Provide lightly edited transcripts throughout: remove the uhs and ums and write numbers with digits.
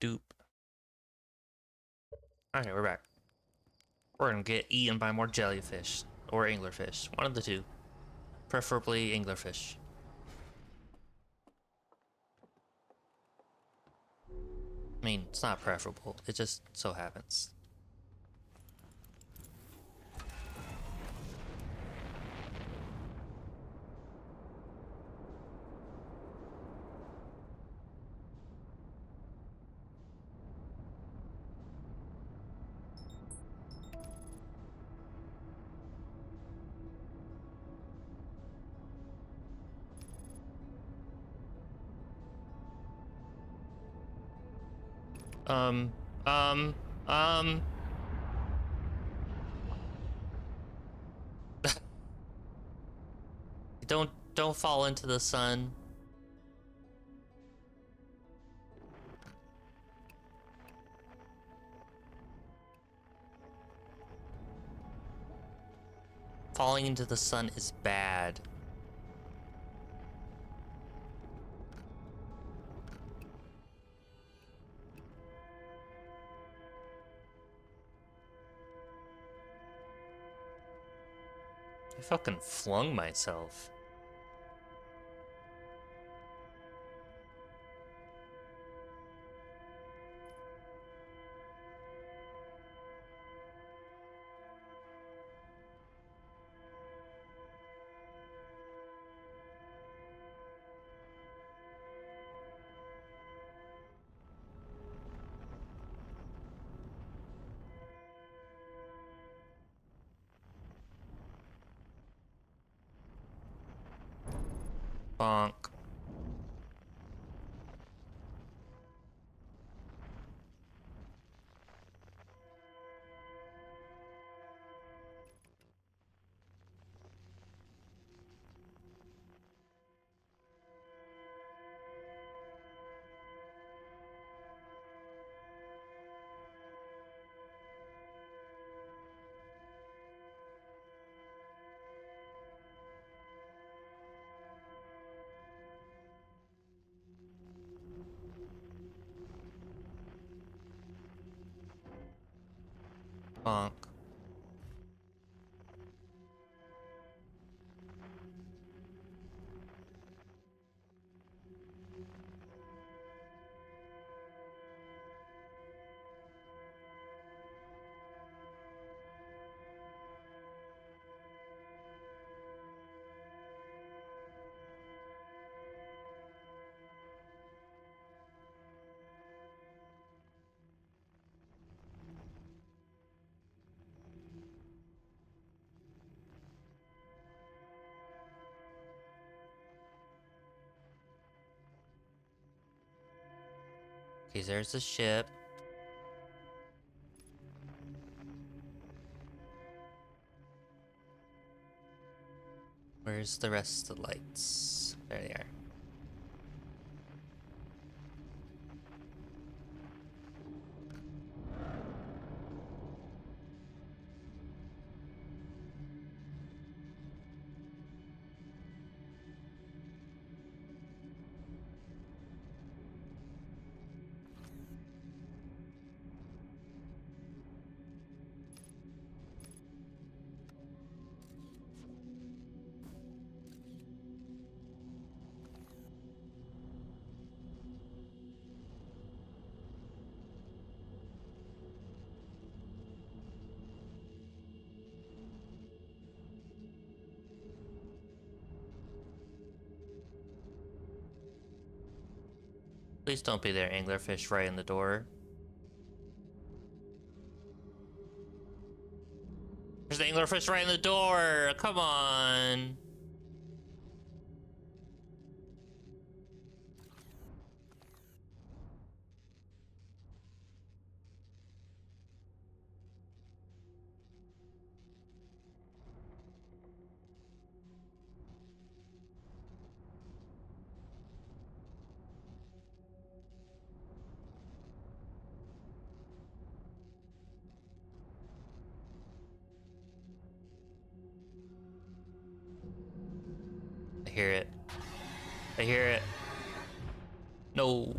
Doop. Okay, we're back. We're gonna get eaten by more jellyfish or anglerfish. One of the two. Preferably anglerfish. I mean, it's not preferable. It just so happens. Um, um, um. don't fall into the sun. Falling into the sun is bad. I fucking flung myself. Bonk. Bonk. Okay, there's the ship. Where's the rest of the lights? There they are. Please don't be there, anglerfish right in the door. There's the anglerfish right in the door! Come on! I hear it. I hear it. No.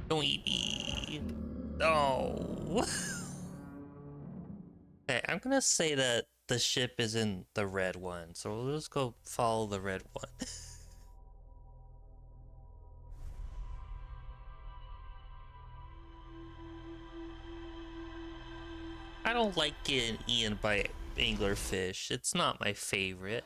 Don't eat me. Oh. Okay, I'm gonna say that the ship is in the red one, so we'll just go follow the red one. I don't like getting eaten by anglerfish. It's not my favorite.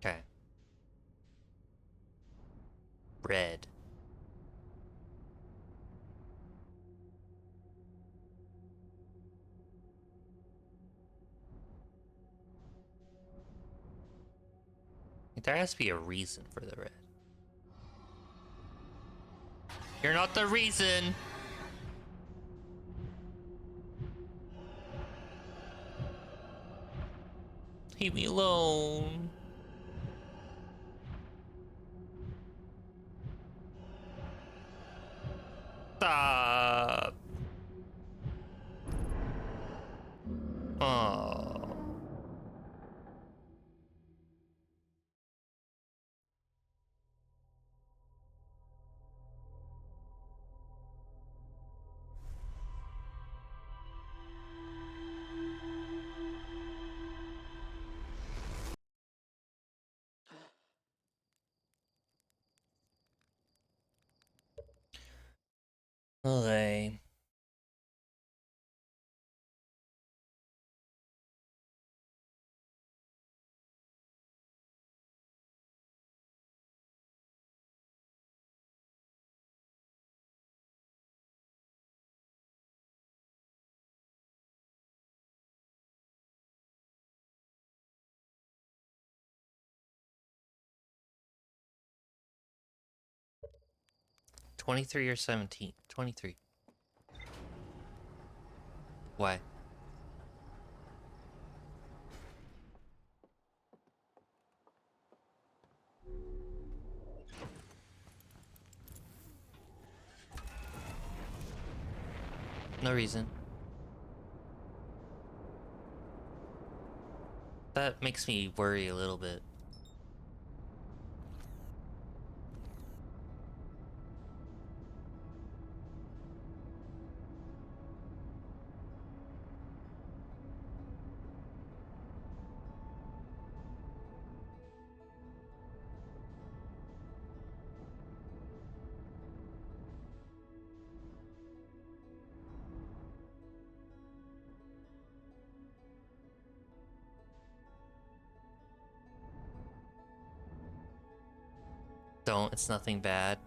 Okay. Red. There has to be a reason for the red. You're not the reason! Leave me alone. Stop. Oh. Okay. $23 or $17? 23. Why? No reason. That makes me worry a little bit. Don't, it's nothing bad.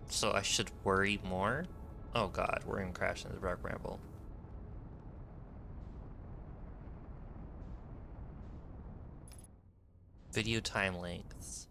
So I should worry more? Oh god, we're gonna crash into the Rock Ramble. Video time lengths.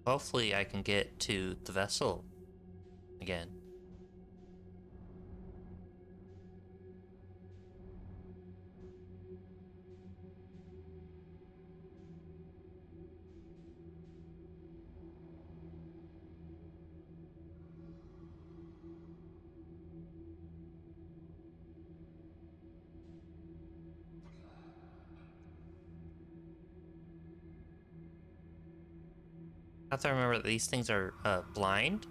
Hopefully I can get to the vessel again. I have to remember that these things are blind.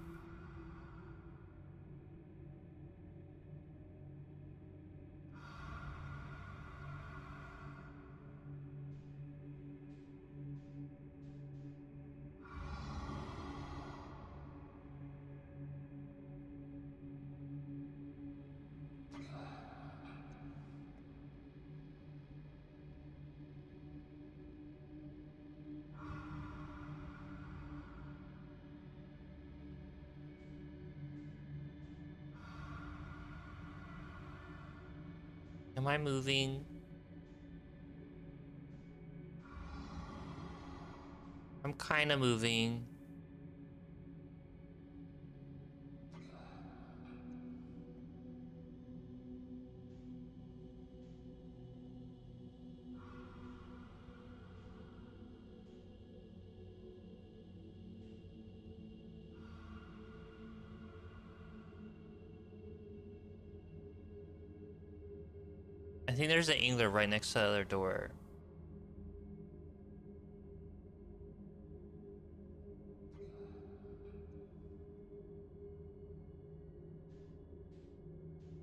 Am I moving? I'm kind of moving. I think there's an angler right next to the other door.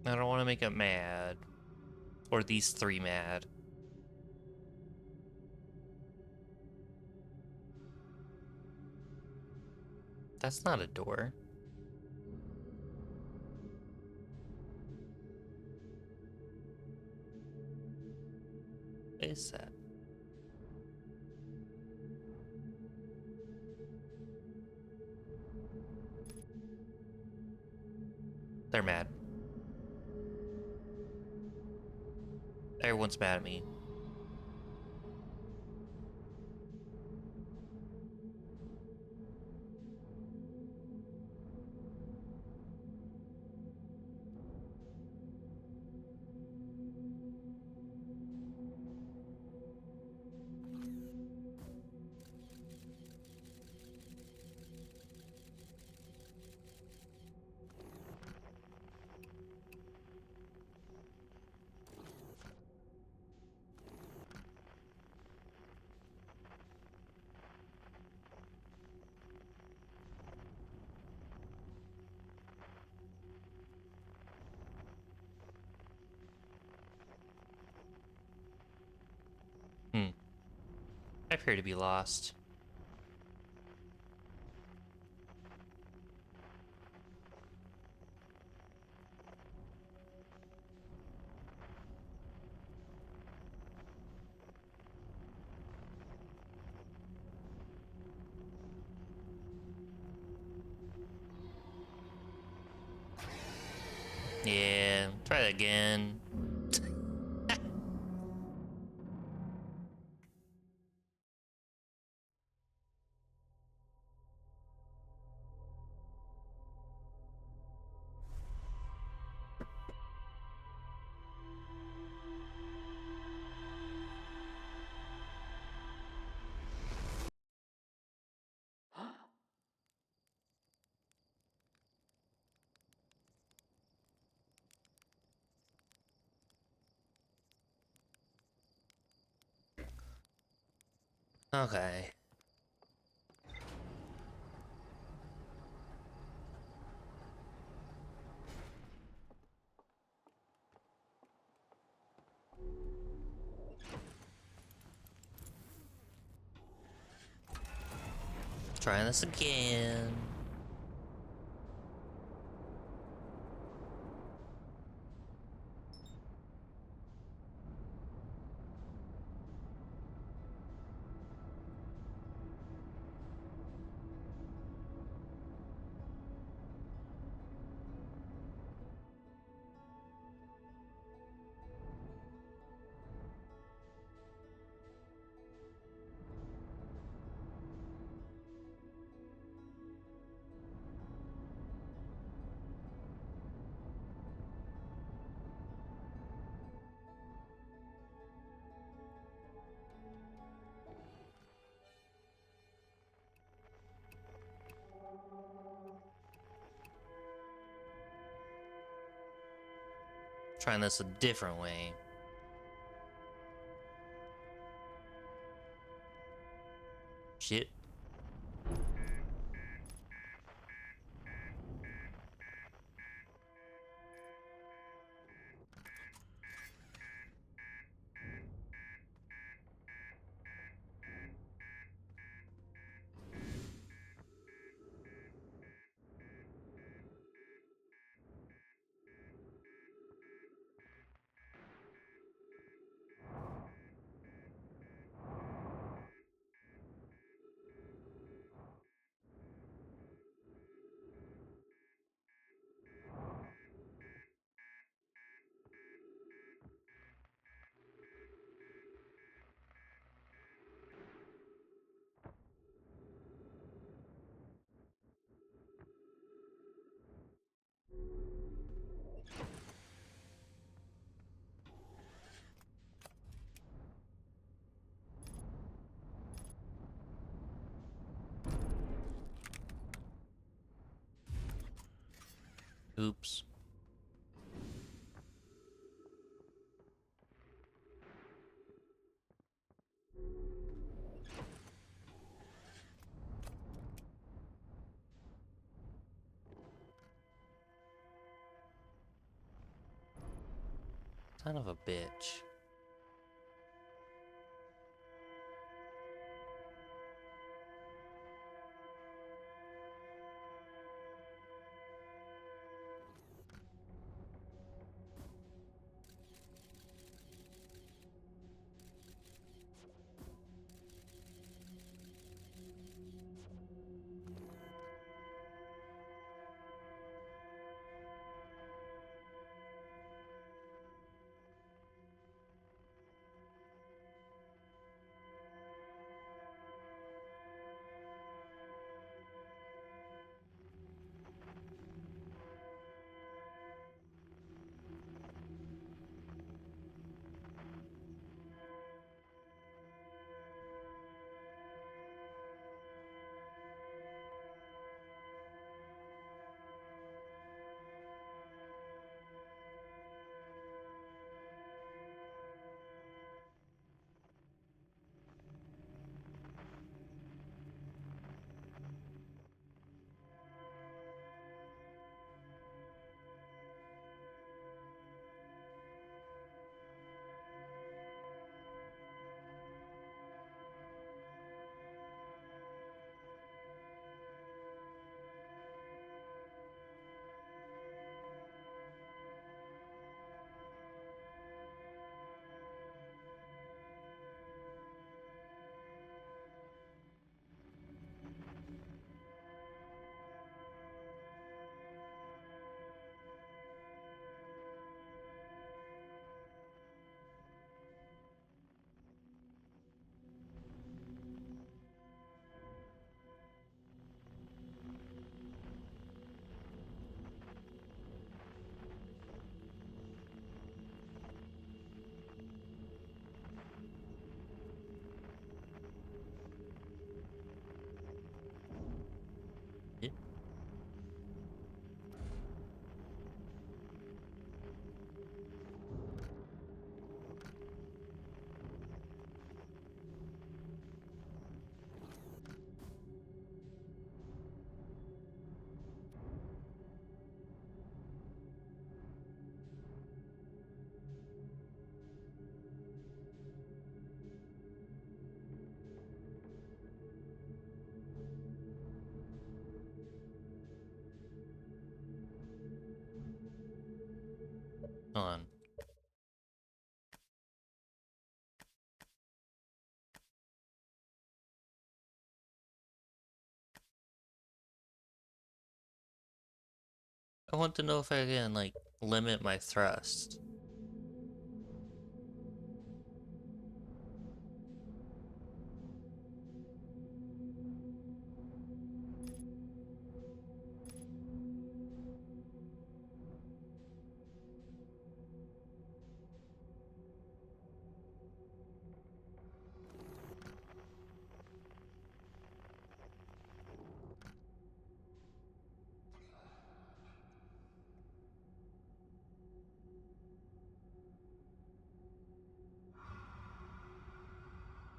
I don't want to make it mad. Or these three mad. That's not a door. What is that? They're mad. Everyone's mad at me. Hmm. I appear to be lost. Yeah, try that again. Okay. Trying this again. Trying this a different way. Shit. Oops. Son of a bitch. Yeah. Hold on. I want to know if I can, like, limit my thrust.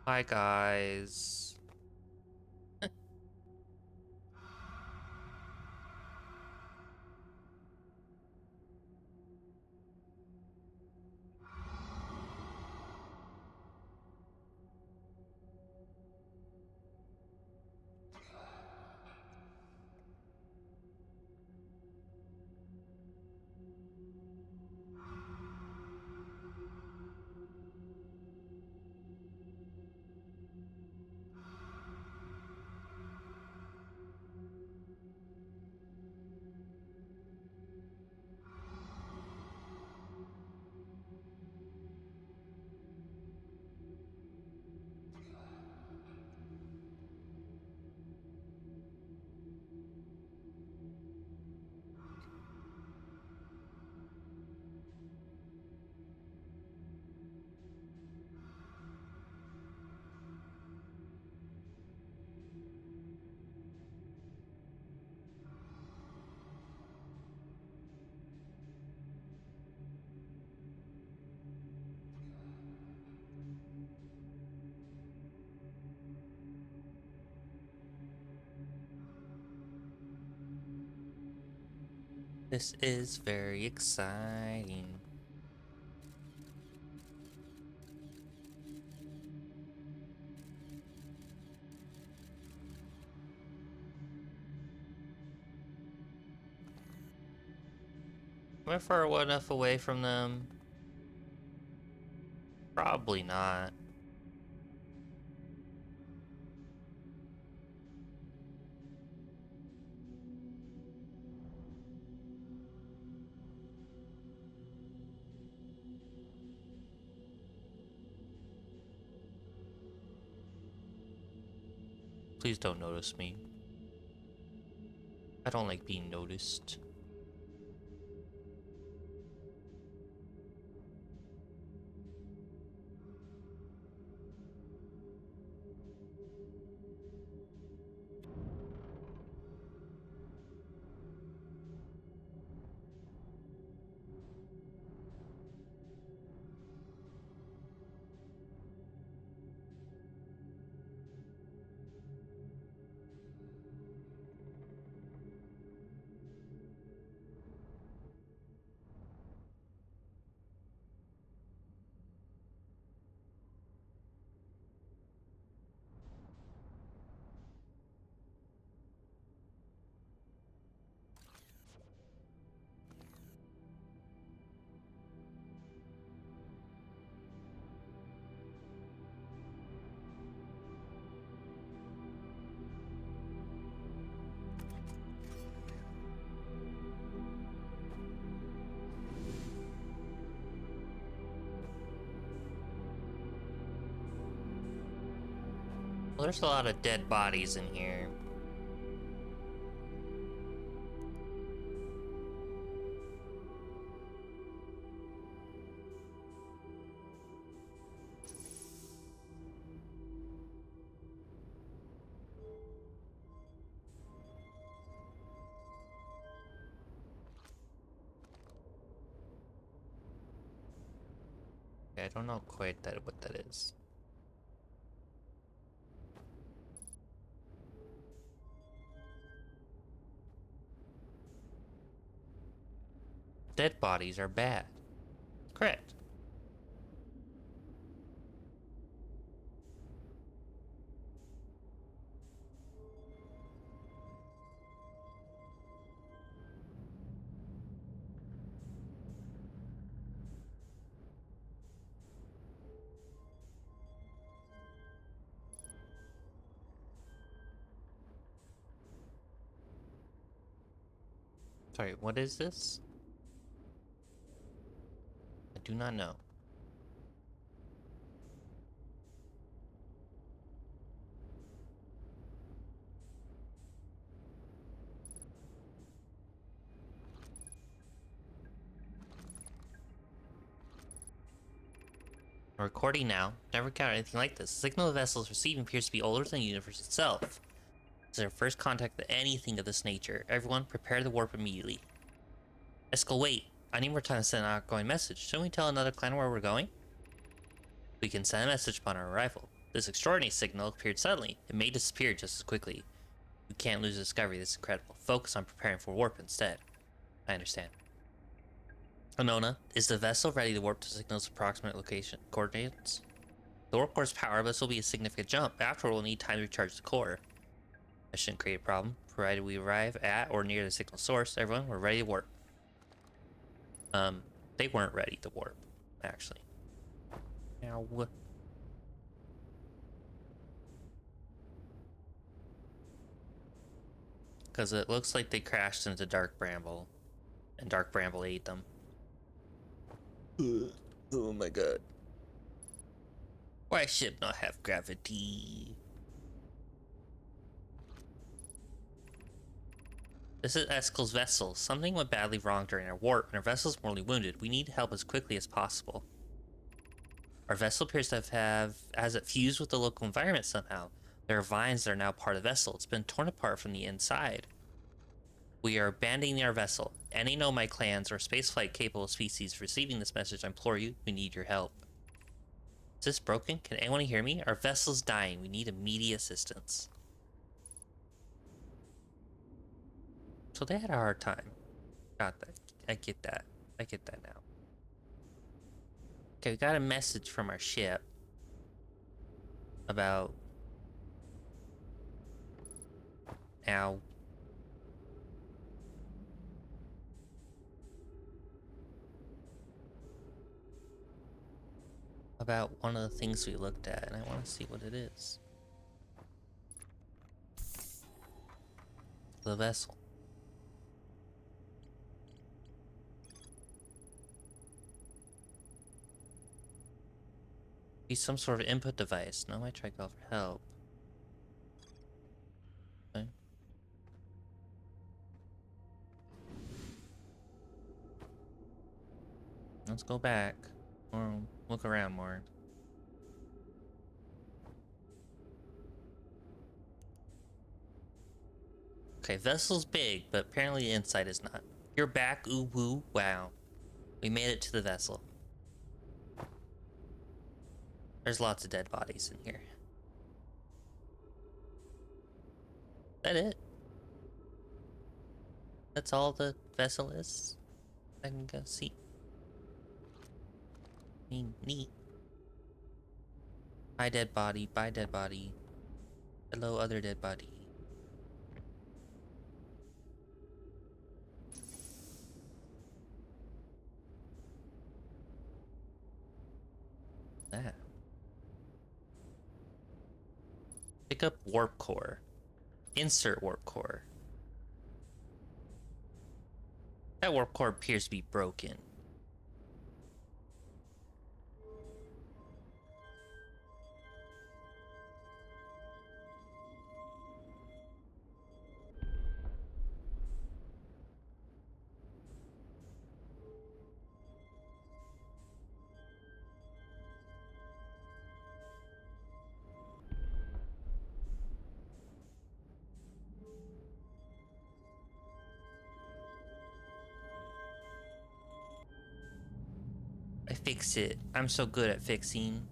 Hi, guys. This is very exciting. Am I far enough away from them? Probably not. Please don't notice me. I don't like being noticed. Well, there's a lot of dead bodies in here. I don't know quite what that is. Dead bodies are bad. Correct. Sorry, what is this? I do not know. I'm recording now. Never encountered anything like this. The signal the vessel is receiving appears to be older than the universe itself. This is our first contact with anything of this nature. Everyone, prepare to warp immediately. Eskel, wait. I need more time to send an outgoing message. Shouldn't we tell another clan where we're going? We can send a message upon our arrival. This extraordinary signal appeared suddenly. It may disappear just as quickly. We can't lose discovery. This is incredible. Focus on preparing for warp instead. I understand. Anona, is the vessel ready to warp to signal's approximate location coordinates? The warp core's power, but this will be a significant jump. After all, we'll need time to recharge the core. That shouldn't create a problem, provided we arrive at or near the signal source. Everyone, we're ready to warp. They weren't ready to warp, actually. Now, because it looks like they crashed into Dark Bramble, and Dark Bramble ate them. Oh my god. Why ship not have gravity? This is Eskel's vessel. Something went badly wrong during our warp, and our vessel's mortally wounded. We need help as quickly as possible. Our vessel appears to has it fused with the local environment somehow. There are vines that are now part of the vessel. It's been torn apart from the inside. We are abandoning our vessel. Any Nomai clans or spaceflight capable species receiving this message, I implore you, we need your help. Is this broken? Can anyone hear me? Our vessel's dying. We need immediate assistance. So they had a hard time. Got that. I get that. I get that now. Okay, we got a message from our ship about now. About one of the things we looked at, and I want to see what it is. The vessel. Be some sort of input device. No, I tried to call for help. Okay. Let's go back. Or look around more. Okay, vessel's big, but apparently the inside is not. You're back, ooh woo, wow. We made it to the vessel. There's lots of dead bodies in here. Is that it? That's all the vessel is? I can go see. I mean, neat. Hi, dead body. Bye, dead body. Hello, other dead body. That. Pick up warp core. Insert warp core. That warp core appears to be broken. I fix it. I'm so good at fixing.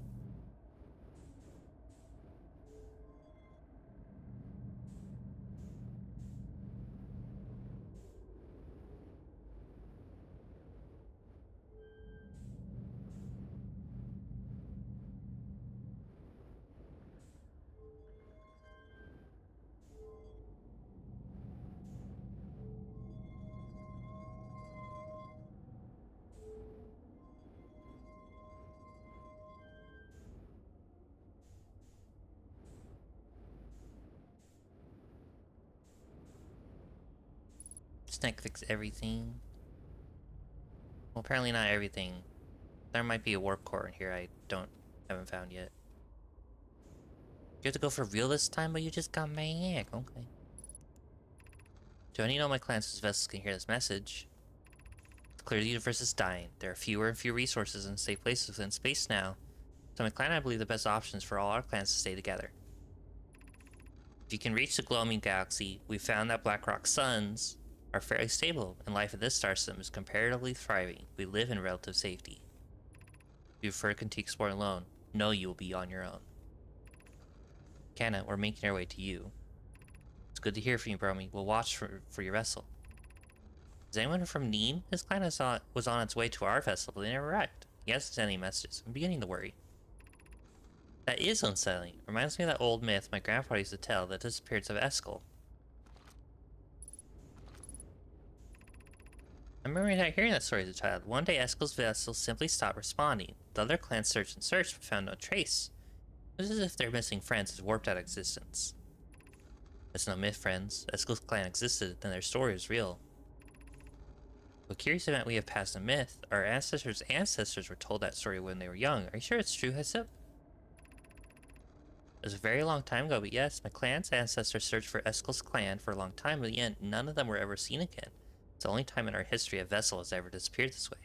Snake fix everything. Well, apparently not everything. There might be a warp core in here I haven't found yet. You have to go for real this time, but you just got maniac. Okay. Do any Nomai clans whose vessels can hear this message? It's clear the universe is dying. There are fewer and fewer resources and safe places within space now. So my clan, I believe the best option is for all our clans to stay together. If you can reach the Gloaming Galaxy, we found that Blackrock suns are fairly stable, and life in this star system is comparatively thriving. We live in relative safety. If you prefer to continue exploring alone, know you will be on your own. Canna, we're making our way to you. It's good to hear from you, Bromi. We'll watch for your vessel. Is anyone from Neen? His clan was on its way to our vessel, but they never arrived. He hasn't sent any messages. I'm beginning to worry. That is unsettling. Reminds me of that old myth my grandfather used to tell, the disappearance of Eskel. I remember hearing that story as a child. One day Eskel's vessel simply stopped responding. The other clans searched and searched, but found no trace. It was as if their missing friends had warped out of existence. It's no myth, friends. Eskel's clan existed, and their story was real. A curious event we have passed a myth. Our ancestors' ancestors were told that story when they were young. Are you sure it's true, Hyssop? It was a very long time ago, but yes, my clan's ancestors searched for Eskel's clan for a long time, but in the end, none of them were ever seen again. It's the only time in our history a vessel has ever disappeared this way.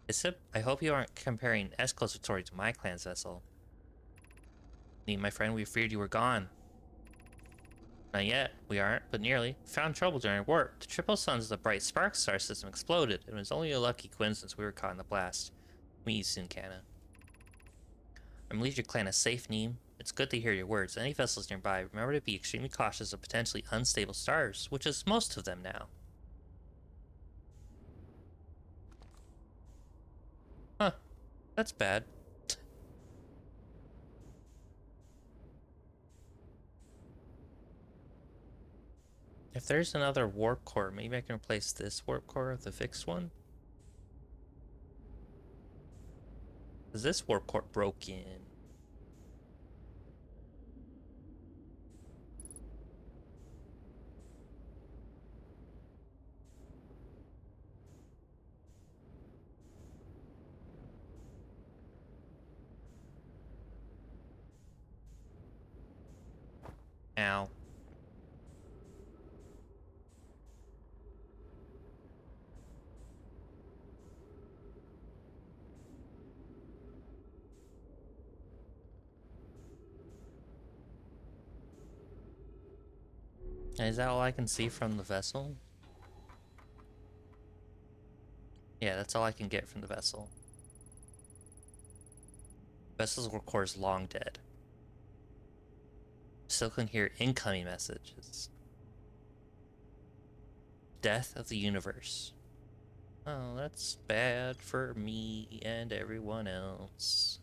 Hyssop, I hope you aren't comparing Eskel's story to my clan's vessel. Nee, my friend, we feared you were gone. Not yet, we aren't, but nearly. We found trouble during our warp. The triple suns of the bright spark star system exploded, and it was only a lucky coincidence we were caught in the blast. Meet you soon, Canna. I'm leaving your clan a safe, Neem. It's good to hear your words. Any vessels nearby, remember to be extremely cautious of potentially unstable stars, which is most of them now. Huh. That's bad. If there's another warp core, maybe I can replace this warp core with the fixed one? Is this warp core broken? Ow. Is that all I can see from the vessel? Yeah, that's all I can get from the vessel. Vessel's warp core is long dead. Still can hear incoming messages. Death of the universe. Oh, that's bad for me and everyone else.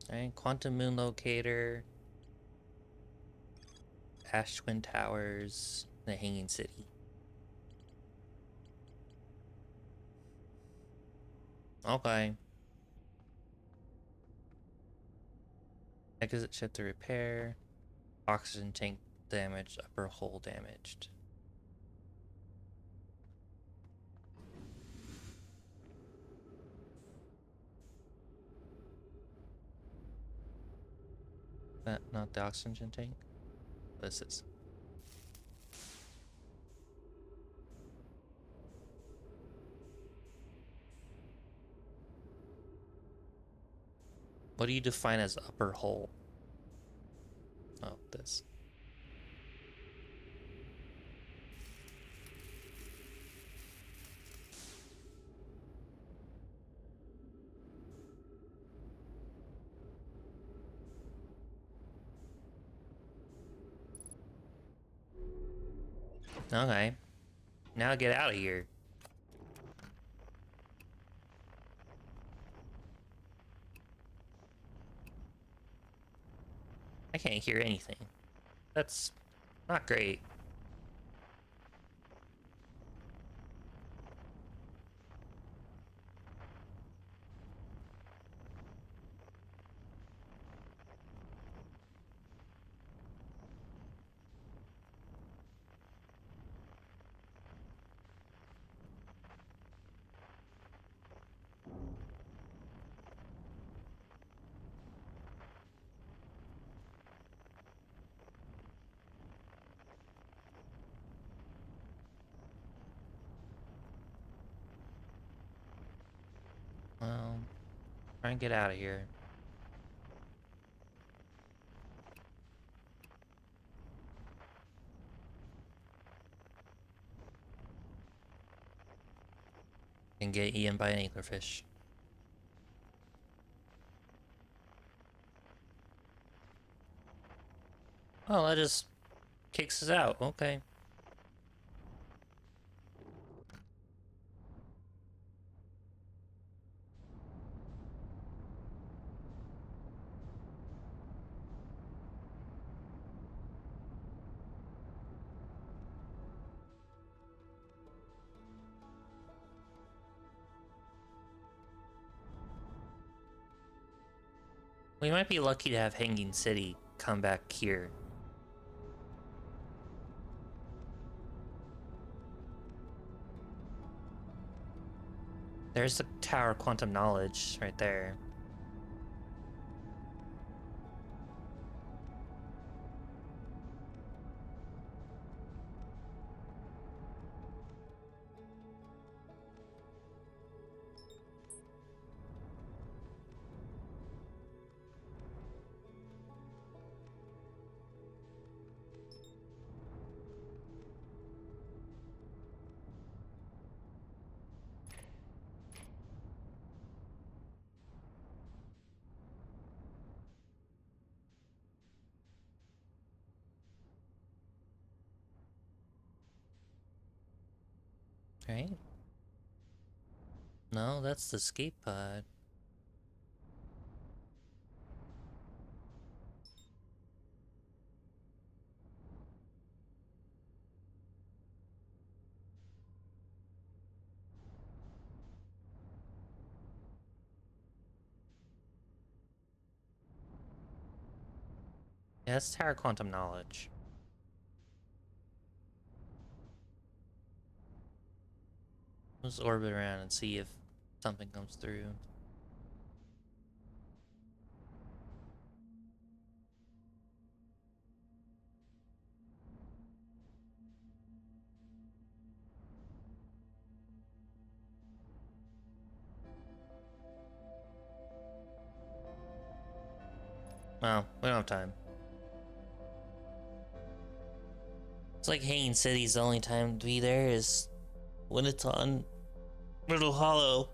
Alright, Quantum Moon Locator. Ash Twin Towers. The Hanging City. Okay. Exit ship to repair. Oxygen tank damaged. Upper hull damaged. That not the oxygen tank? This is. What do you define as upper hull? Oh, this. Okay. Now get out of here. I can't hear anything. That's not great. Well, try and get out of here. And get eaten by an anglerfish. Oh, that just kicks us out. Okay. We might be lucky to have Hanging City come back here. There's the Tower of Quantum Knowledge right there. Right? No, that's the escape pod. Yeah, that's Tower of Quantum Knowledge. Let's orbit around and see if something comes through. Well, we don't have time. It's like Hanging City's the only time to be there is when it's on Little Hollow.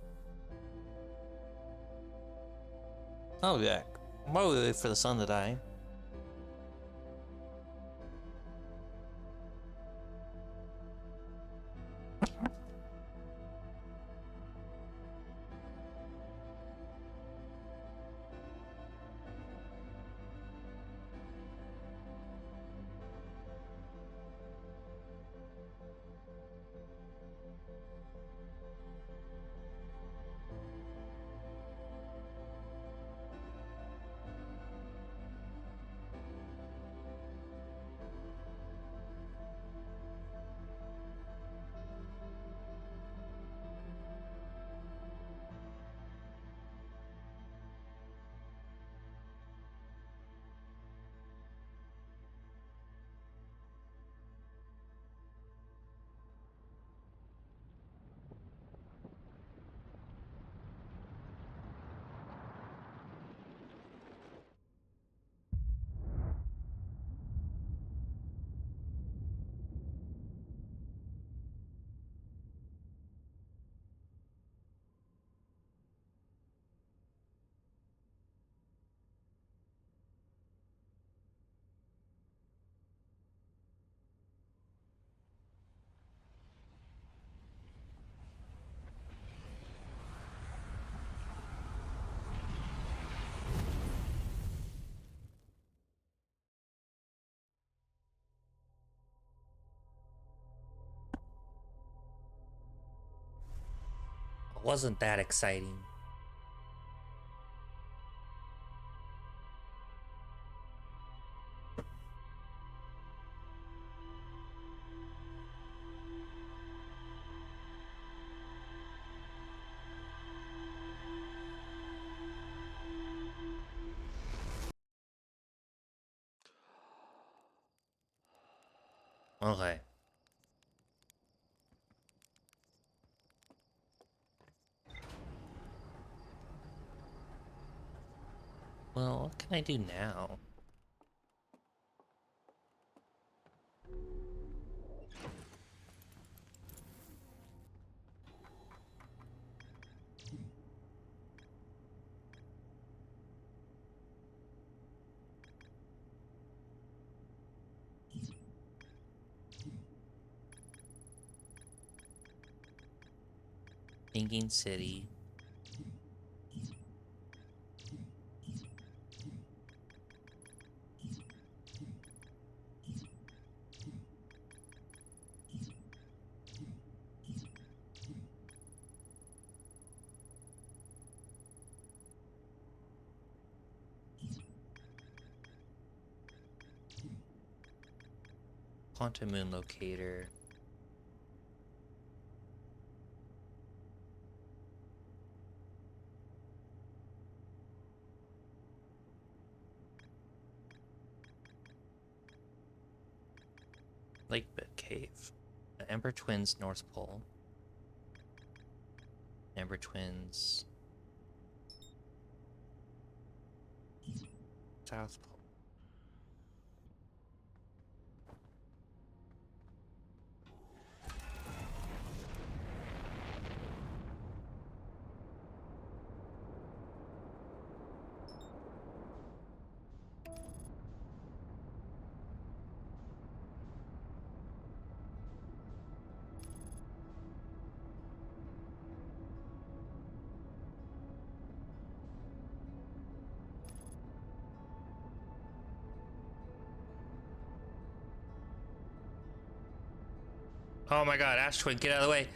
Oh yeah. Why would we wait for the sun to die? It wasn't that exciting. Okay. Well, what can I do now? Thinking City. Quantum Moon Locator. Lakebed Cave. The Ember Twins North Pole. Ember Twins South Pole. Oh my god, Ash Twin, get out of the way.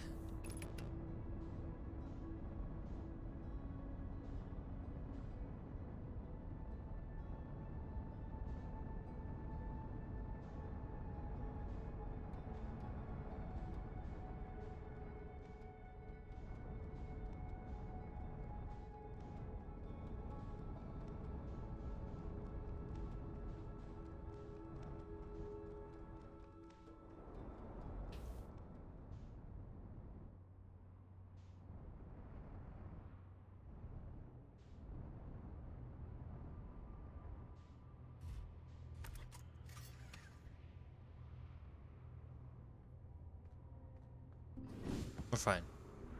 We're fine.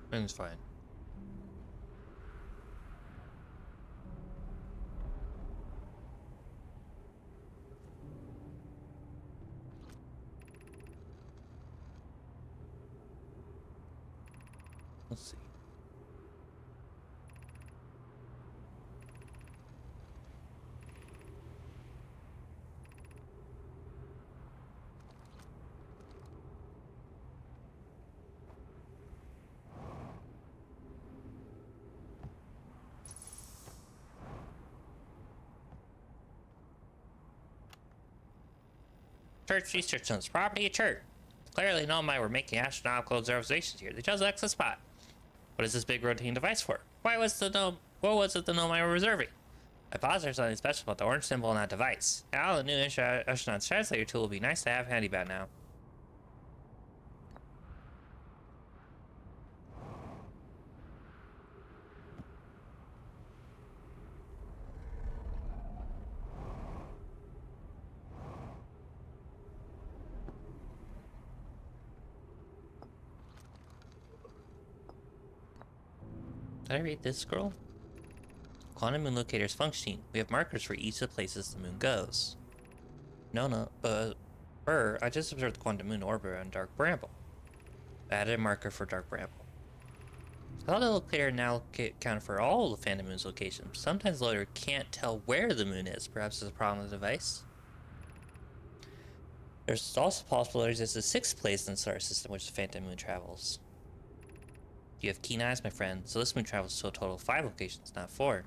Everything's fine. Let's see. Church research on this property of church. Clearly, Nomai were making astronomical observations here. They chose an excellent spot. What is this big rotating device for? What was it the Nomai were reserving? I paused there's something special about the orange symbol on that device. Now the new astronaut translator tool will be nice to have handy about now. Did I read this scroll? Quantum Moon Locator is functioning. We have markers for each of the places the moon goes. No, but I just observed the Quantum Moon orbit on Dark Bramble. I added a marker for Dark Bramble. I thought the locator now accounted for all the Phantom Moon's locations. Sometimes the locator can't tell where the moon is. Perhaps there's a problem with the device. There's also possible there's a sixth place in the solar system which the Phantom Moon travels. You have keen eyes, my friend, so this moon travels to a total of 5 locations, not 4.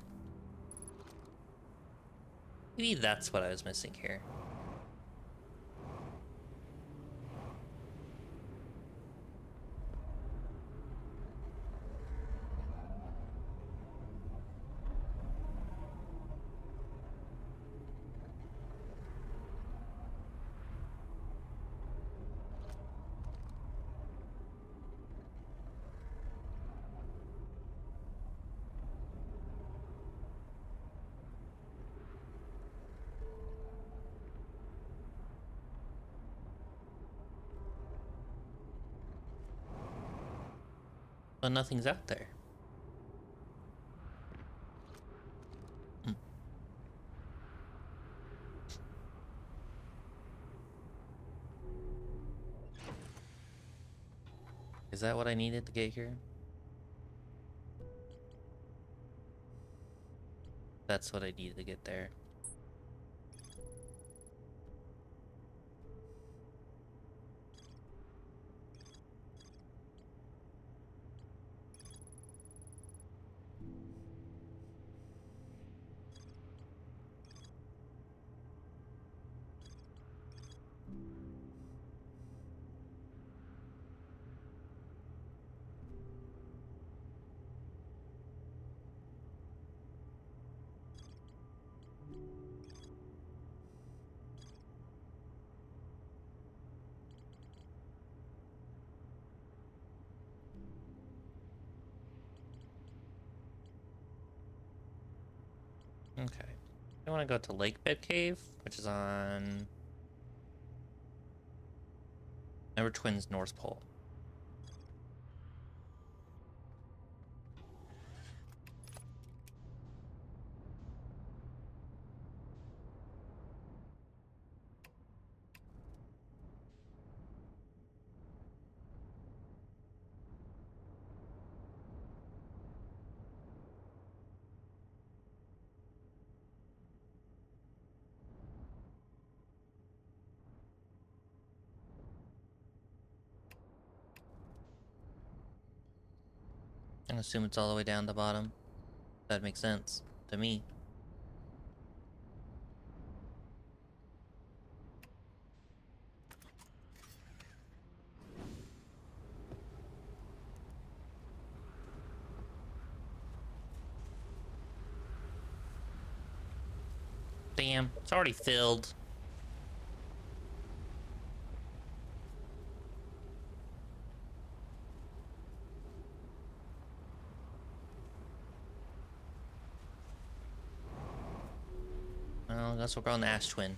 Maybe that's what I was missing here. But nothing's out there. Is that what I needed to get here? That's what I need to get there. Okay. I want to go to Lake Bed Cave, which is on Never Twins North Pole. I assume it's all the way down the bottom. That makes sense to me. Damn, it's already filled. Well, that's what we're on the Ash Twin.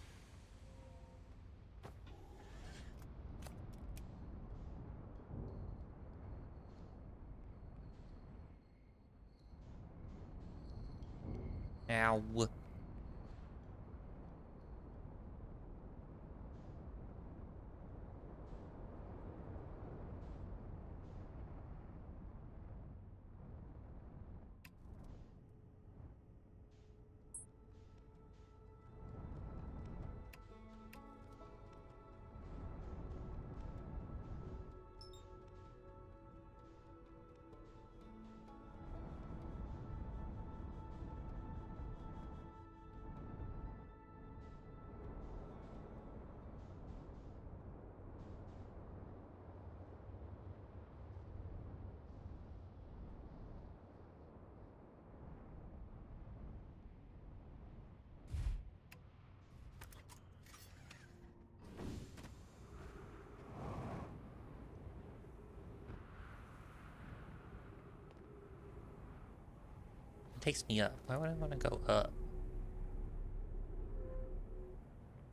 Ow. It takes me up. Why would I want to go up?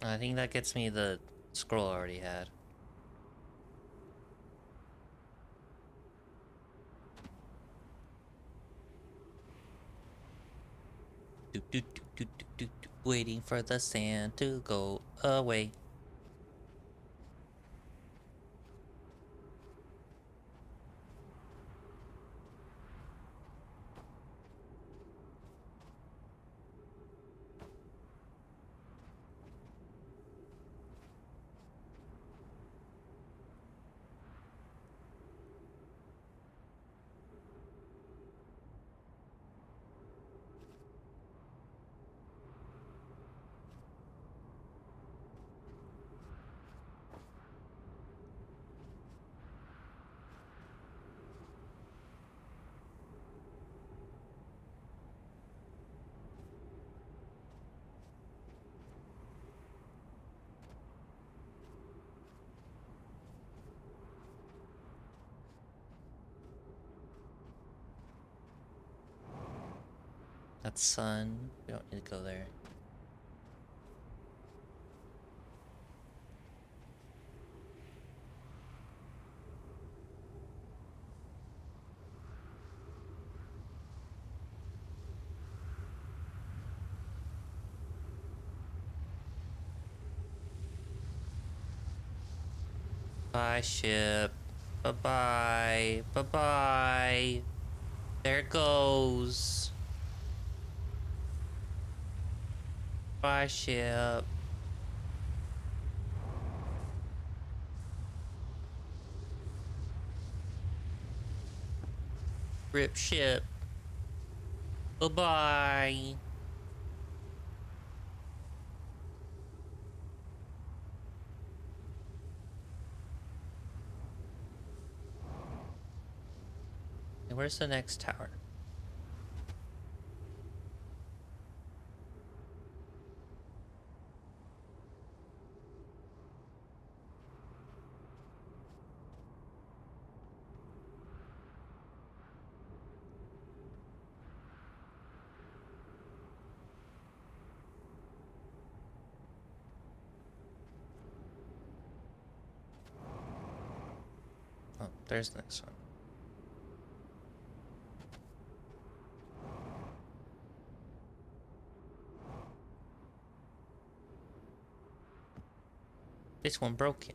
I think that gets me the scroll I already had. Waiting for the sand to go away. That's sun. We don't need to go there. Bye, ship. Bye-bye. Bye-bye. There it goes. Bye, ship. Rip ship. Goodbye. And where's the next tower? Oh, there's the next one. This one broken.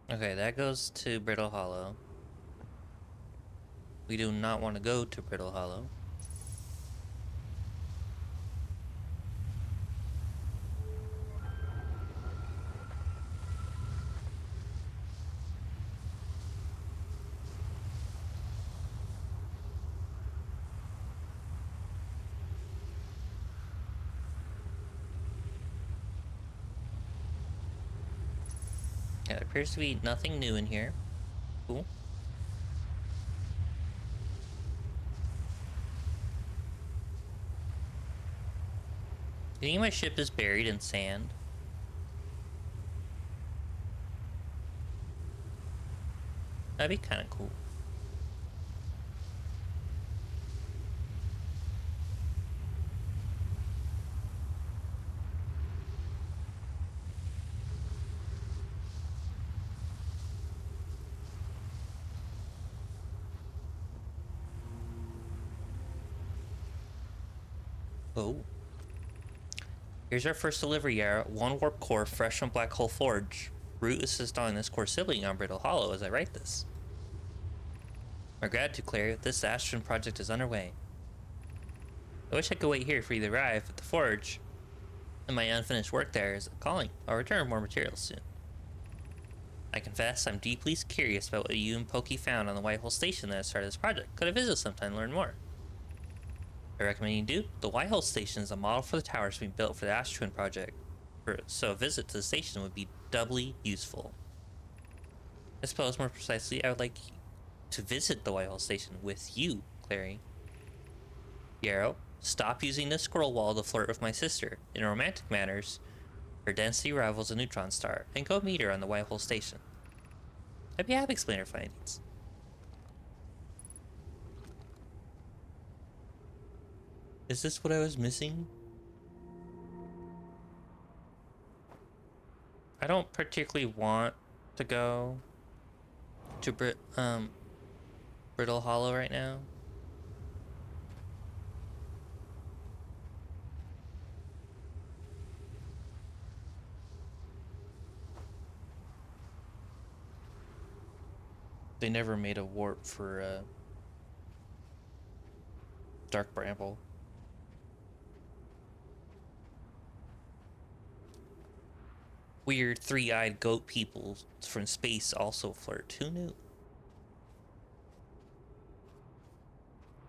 Okay, that goes to Brittle Hollow. We do not want to go to Brittle Hollow. Yeah, there appears to be nothing new in here. Cool. Do you think my ship is buried in sand? That'd be kind of cool. Oh. Here's our first delivery, Yara. One warp core fresh from Black Hole Forge. Root is installing this core sibling on Brittle Hollow as I write this. My gratitude, Claire. This Astron project is underway. I wish I could wait here for you to arrive at the forge, and my unfinished work there is calling. I'll return with more materials soon. I confess I'm deeply curious about what you and Pokey found on the Whitehole Station that started this project. Could I visit sometime to learn more? I recommend you do. The Whitehole Station is a model for the towers being built for the Ash Twin project, so a visit to the station would be doubly useful. I suppose more precisely, I would like to visit the Whitehole Station with you, Clary. Yarrow, stop using the scroll wall to flirt with my sister. In romantic matters, her density rivals a neutron star, and go meet her on the Whitehole Station. I'd be happy to explain her findings. Is this what I was missing? I don't particularly want to go to Brittle Hollow right now. They never made a warp for Dark Bramble. Weird three-eyed goat people from space also flirt. Who knew?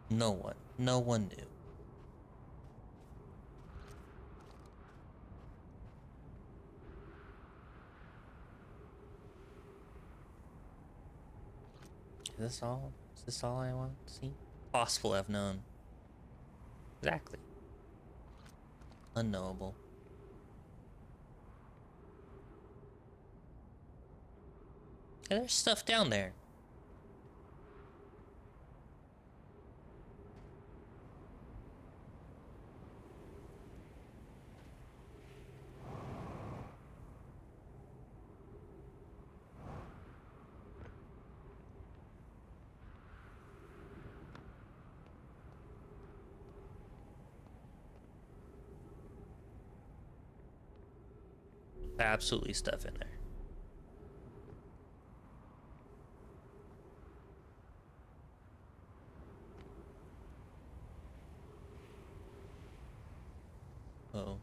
No one. No one knew. Is this all? Is this all I want to see? Possible have known. Exactly. Unknowable. Yeah, there's stuff down there. Absolutely stuff in there. Oh.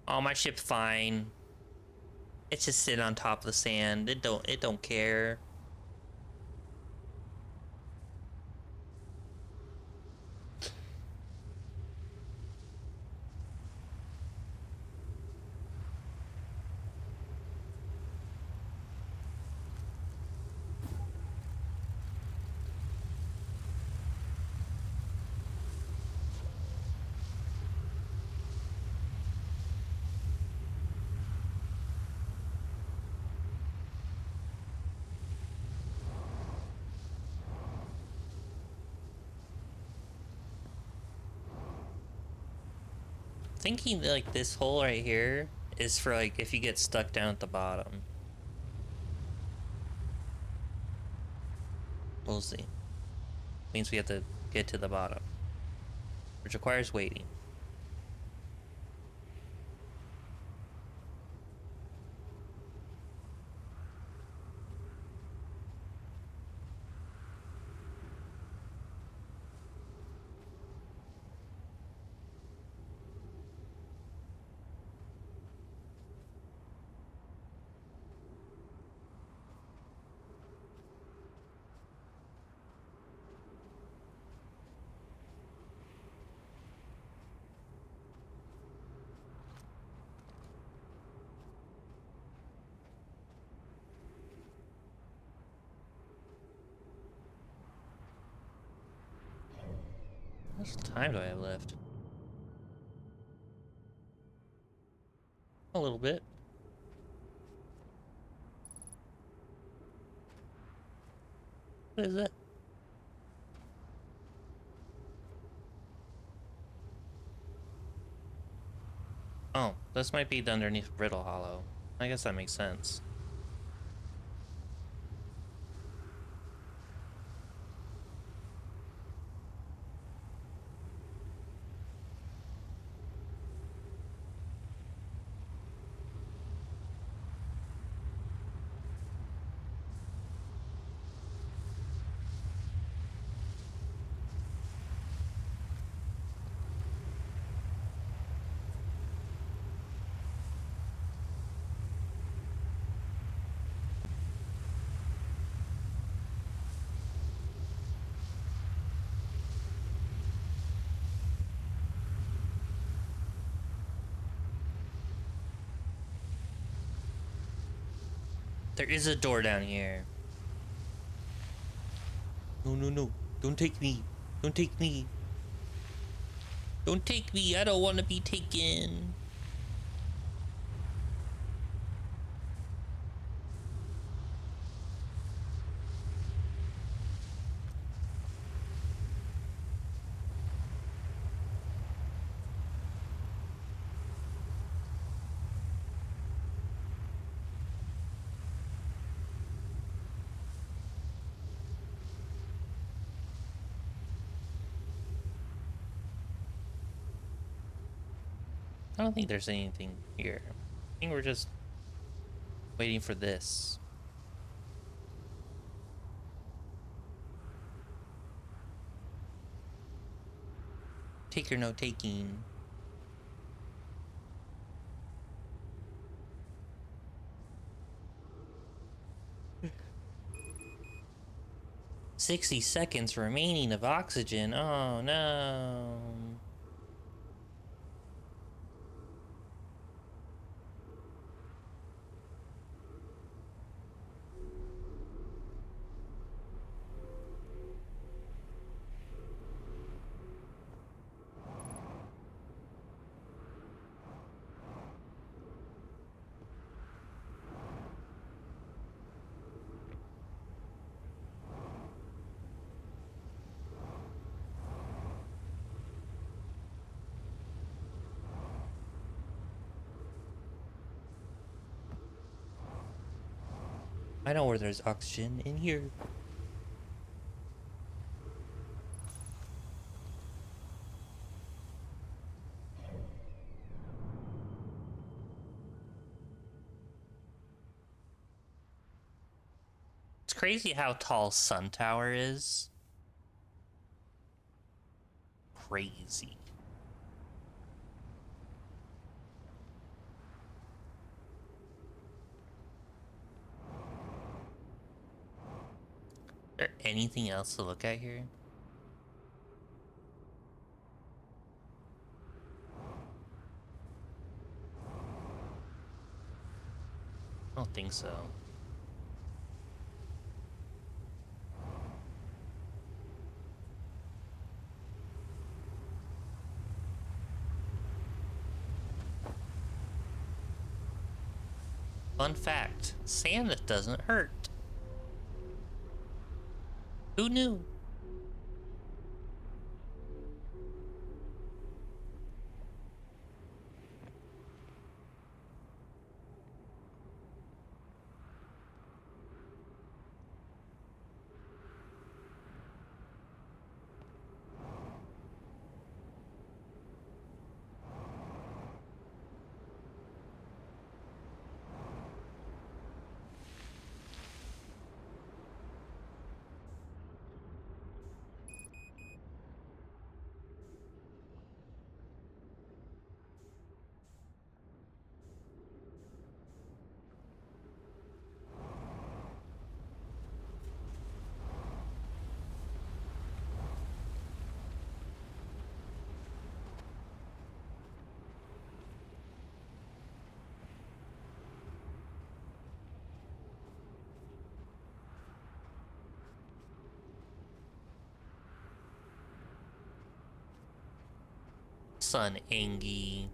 Oh, my ship's fine. It's just sitting on top of the sand. It don't care. Thinking like this hole right here is for like if you get stuck down at the bottom. We'll see. Means we have to get to the bottom, which requires waiting. How much time do I have left? A little bit. What is that? Oh, this might be underneath Brittle Hollow. I guess that makes sense. There is a door down here. No, no, no. Don't take me. Don't take me. Don't take me. I don't want to be taken. I don't think there's anything here. think we're just waiting for this. Take your note taking. $60 seconds remaining of oxygen. Oh no. I know where there's oxygen in here. It's crazy how tall Sun Tower is. Crazy. Is there anything else to look at here? I don't think so. Fun fact, sand doesn't hurt. Who knew? Sun Angie.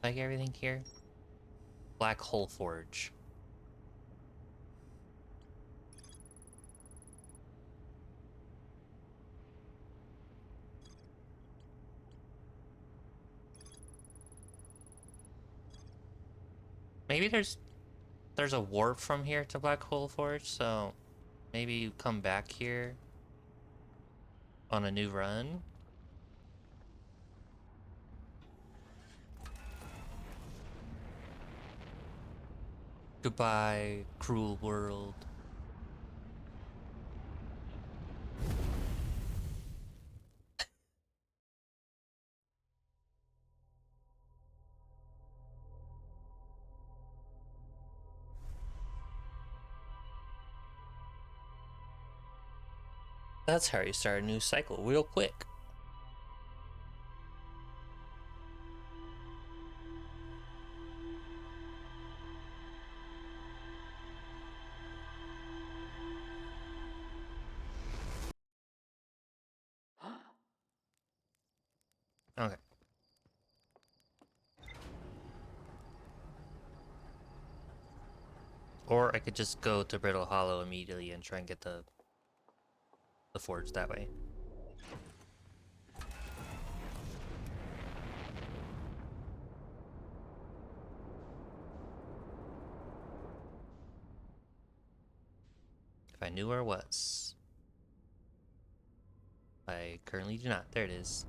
Like everything here? Black Hole Forge. Maybe there's a warp from here to Black Hole Forge, so maybe you come back here on a new run. Goodbye, cruel world. That's how you start a new cycle real quick. Okay. Or I could just go to Brittle Hollow immediately and try and get the forge that way. If I knew where it was. I currently do not. There it is.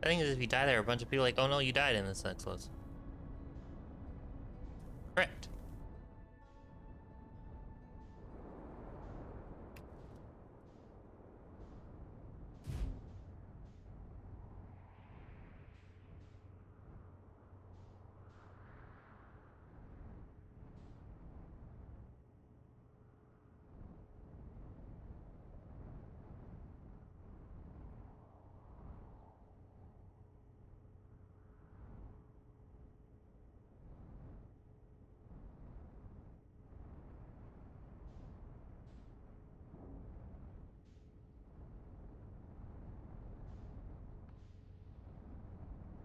The thing is, if you die there, a bunch of people are like, oh no, you died in this explodes. Correct.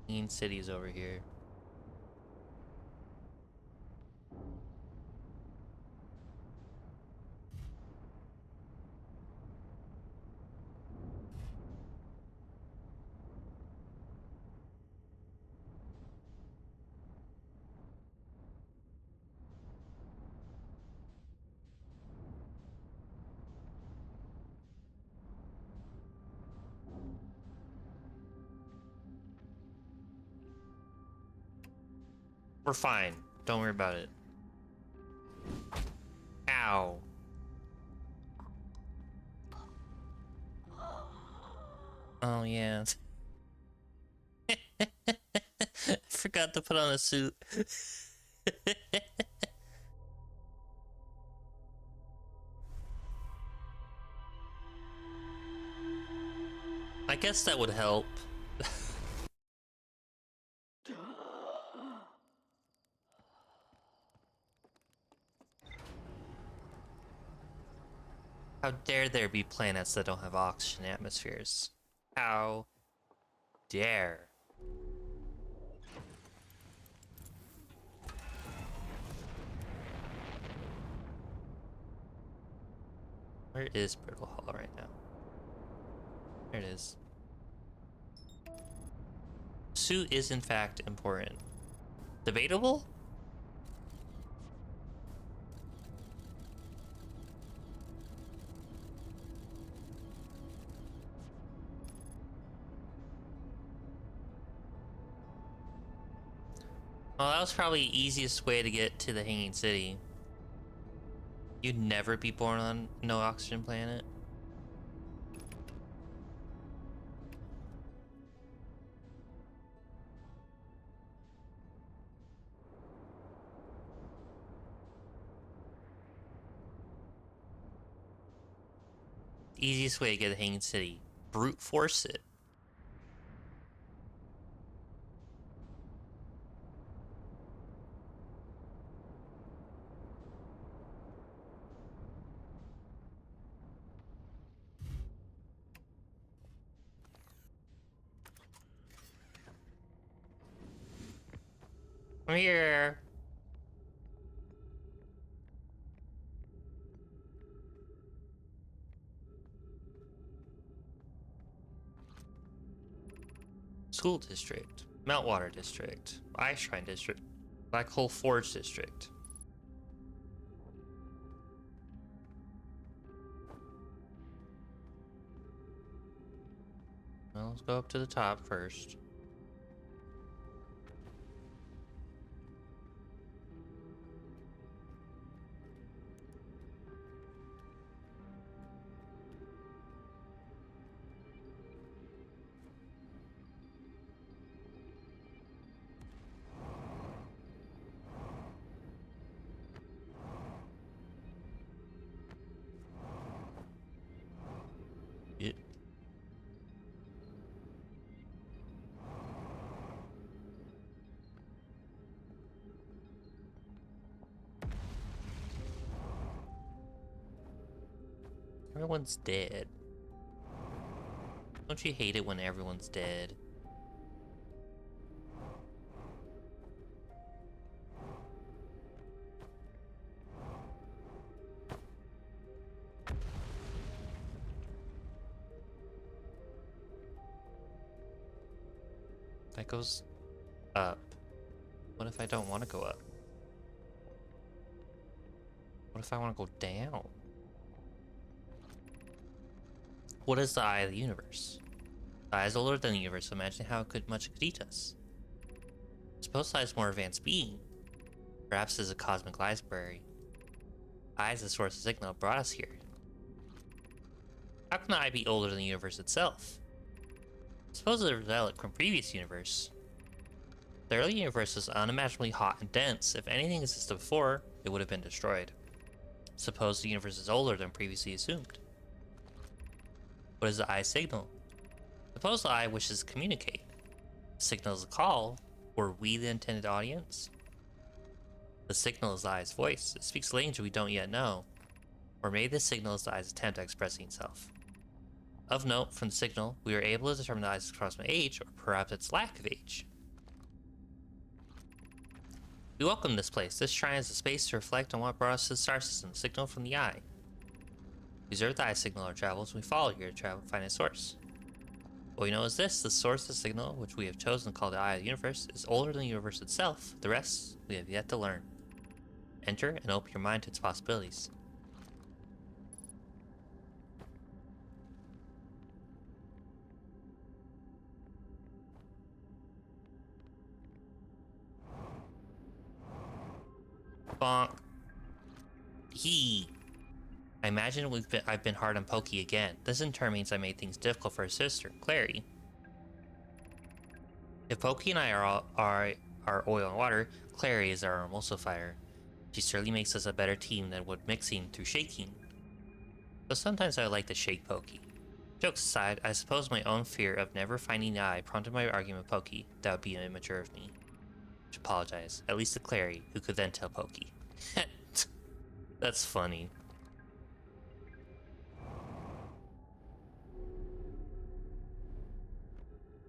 Mean cities over here. We're fine. Don't worry about it. Ow. Oh, yeah. I forgot to put on a suit. I guess that would help. How dare there be planets that don't have oxygen atmospheres? How dare? Where is Brittle Hollow right now? There it is. Suit is in fact important. Debatable? Well, that was probably the easiest way to get to the Hanging City. You'd never be born on no oxygen planet. Easiest way to get to the Hanging City. Brute force it. I'm here. School District. Meltwater District. Ice Shrine District. Black Hole Forge District. Well, let's go up to the top first. Yeah. Everyone's dead. Don't you hate it when everyone's dead? That goes up. What if I don't want to go up? What if I want to go down? What is the eye of the universe? The eye is older than the universe, so imagine how much it could eat us. Suppose the eye is a more advanced being. Perhaps it's a cosmic library. Eye is the source of signal that brought us here. How can the eye be older than the universe itself? Suppose it's a relic from previous universe. The early universe was unimaginably hot and dense. If anything existed before, it would have been destroyed. Suppose the universe is older than previously assumed. What is the eye signal? Suppose the eye wishes to communicate. The signal is a call. Were we the intended audience? The signal is the eye's voice. It speaks a language we don't yet know. Or maybe the signal is the eye's attempt at expressing itself. Of note, from the signal, we were able to determine the eye's approximate age, or perhaps its lack of age. We welcome this place. This shrine is a space to reflect on what brought us to the star system, the signal from the eye. We observe the eye signal our travels, and we follow here to find its source. What we know is this: the source of the signal, which we have chosen to call the eye of the universe, is older than the universe itself. The rest, we have yet to learn. Enter and open your mind to its possibilities. Bonk. I imagine I've been hard on Pokey again. This in turn means I made things difficult for his sister, Clary. If Pokey and I are oil and water, Clary is our emulsifier. She certainly makes us a better team than would mixing through shaking. But sometimes I would like to shake Pokey. Jokes aside, I suppose my own fear of never finding the eye prompted my argument with Pokey. That would be immature of me. To apologize, at least to Clary, who could then tell Pokey. That's funny.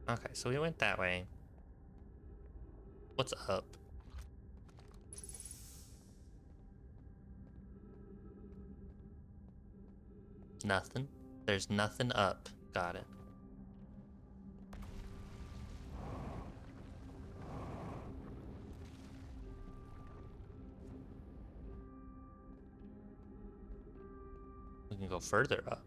Okay, so we went that way. What's up? Nothing. There's nothing up. Got it. We can go further up.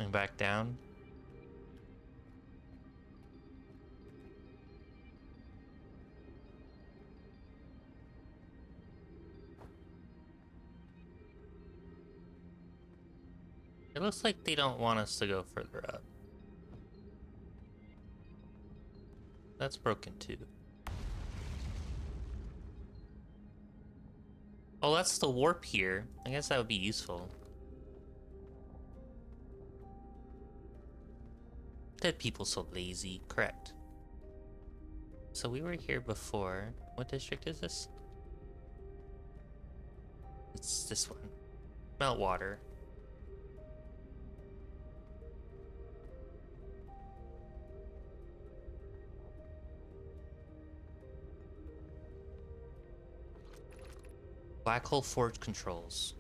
And back down. It looks like they don't want us to go further up. That's broken too. Oh, that's the warp here. I guess that would be useful. Dead people so lazy. Correct. So we were here before. What district is this? It's this one. Meltwater. Black Hole Forge controls.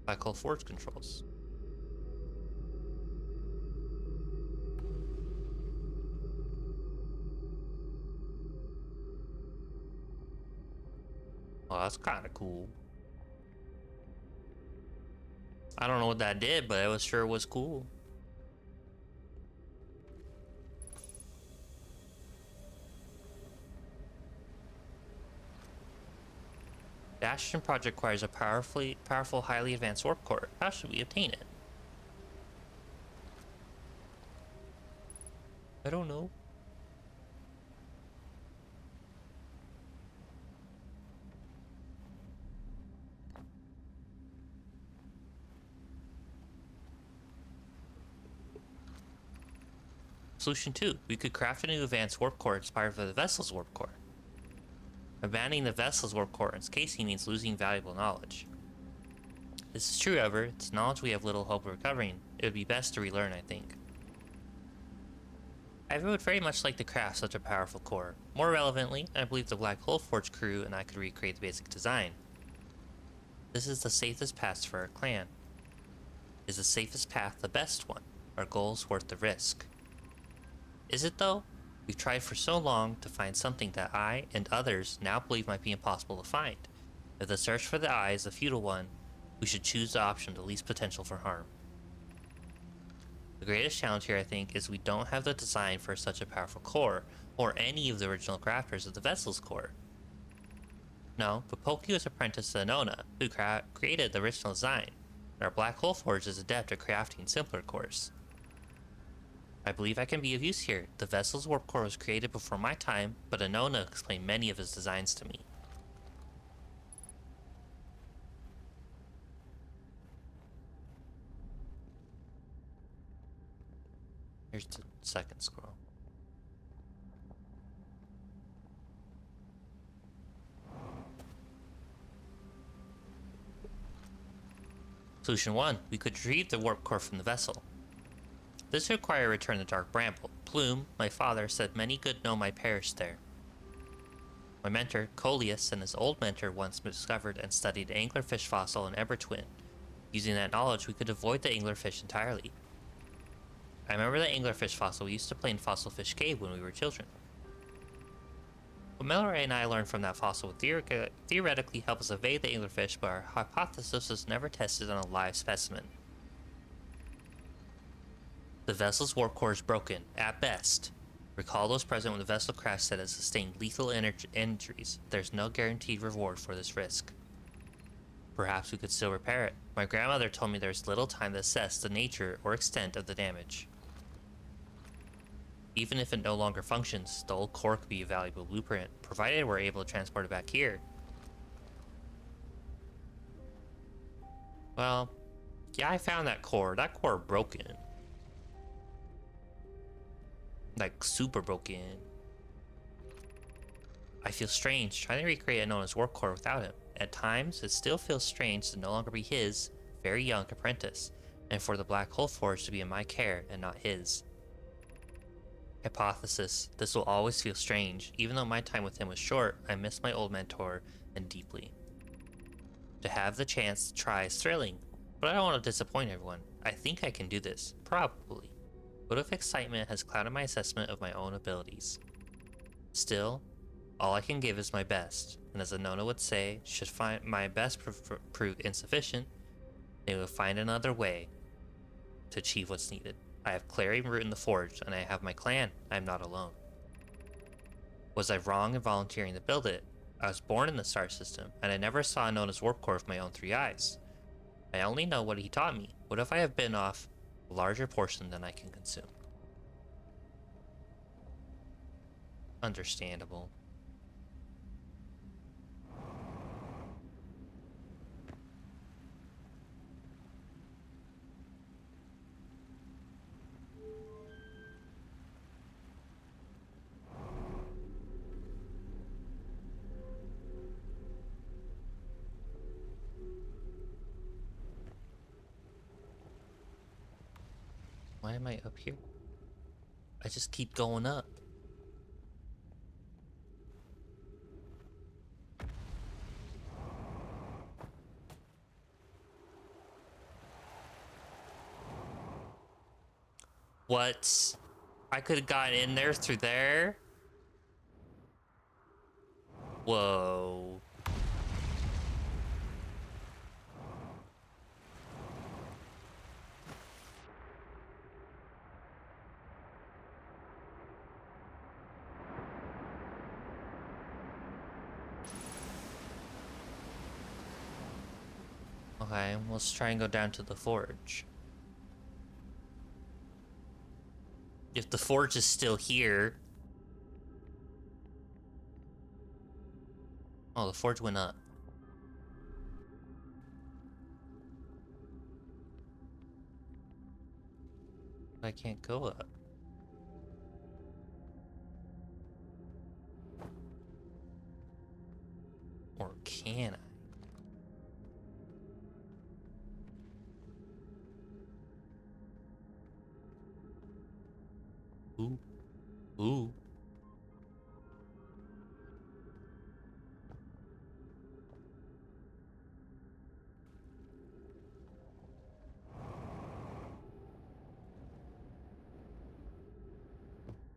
Black Hole Forge controls. Oh, that's kind of cool. I don't know what that did, but it sure was cool. The Ashton project requires a powerful, highly advanced warp core. How should we obtain it? I don't know. Solution 2. We could craft a new advanced warp core inspired by the vessel's warp core. Abandoning the vessel's warp core in its casing means losing valuable knowledge. This is true, however. It's knowledge we have little hope of recovering. It would be best to relearn, I think. I would very much like to craft such a powerful core. More relevantly, I believe the Black Hole Forge crew and I could recreate the basic design. This is the safest path for our clan. Is the safest path the best one? Our goal's worth the risk. Is it though? We've tried for so long to find something that I and others now believe might be impossible to find. If the search for the eye is a futile one, we should choose the option with the least potential for harm. The greatest challenge here, I think, is we don't have the design for such a powerful core, or any of the original crafters of the vessel's core. No, but Poki was apprenticed to Nona, who created the original design, and our Black Hole Forge is adept at crafting simpler cores. I believe I can be of use here. The vessel's warp core was created before my time, but Anona explained many of his designs to me. Here's the second scroll. Solution 1. We could retrieve the warp core from the vessel. This would require a return to Dark Bramble. Plume, my father, said many good Nomai perished there. My mentor, Coleus, and his old mentor once discovered and studied an anglerfish fossil in Ember Twin. Using that knowledge, we could avoid the anglerfish entirely. I remember the anglerfish fossil we used to play in Fossil Fish Cave when we were children. What Mallory and I learned from that fossil would theoretically help us evade the anglerfish, but our hypothesis was never tested on a live specimen. The vessel's warp core is broken, at best. Recall those present when the vessel crashed said it sustained lethal injuries. There's no guaranteed reward for this risk. Perhaps we could still repair it. My grandmother told me there's little time to assess the nature or extent of the damage. Even if it no longer functions, the old core could be a valuable blueprint, provided we're able to transport it back here. Well, yeah, I found that core. That core broken. Like, super broken. I feel strange trying to recreate Anona's warp core without him. At times, it still feels strange to no longer be his very young apprentice, and for the Black Hole Forge to be in my care and not his. Hypothesis: this will always feel strange. Even though my time with him was short, I miss my old mentor and deeply. To have the chance to try is thrilling, but I don't want to disappoint everyone. I think I can do this. Probably. But if excitement has clouded my assessment of my own abilities. Still, all I can give is my best, and as Anona would say, should find my best prove insufficient, they will find another way to achieve what's needed. I have Clary and Root in the Forge, and I have my clan. I am not alone. Was I wrong in volunteering to build it? I was born in the star system, and I never saw Anona's warp core with my own 3 eyes. I only know what he taught me. What if I have bitten off a larger portion than I can consume? Understandable. Why am I up here? I just keep going up. What? I could have gotten in there through there? Whoa. Okay, let's try and go down to the forge. If the forge is still here... Oh, the forge went up. I can't go up. Or can I? Ooh. Ooh.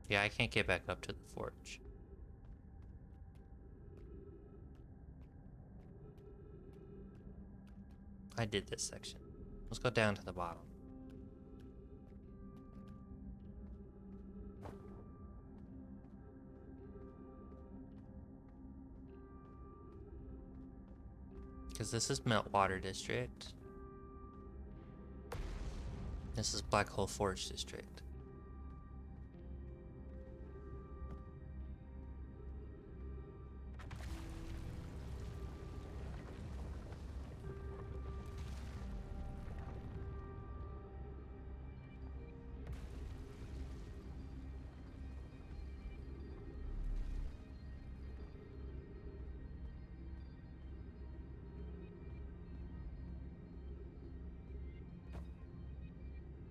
Yeah, I can't get back up to the forge. I did this section. Let's go down to the bottom. Because this is Meltwater District. This is Black Hole Forge District.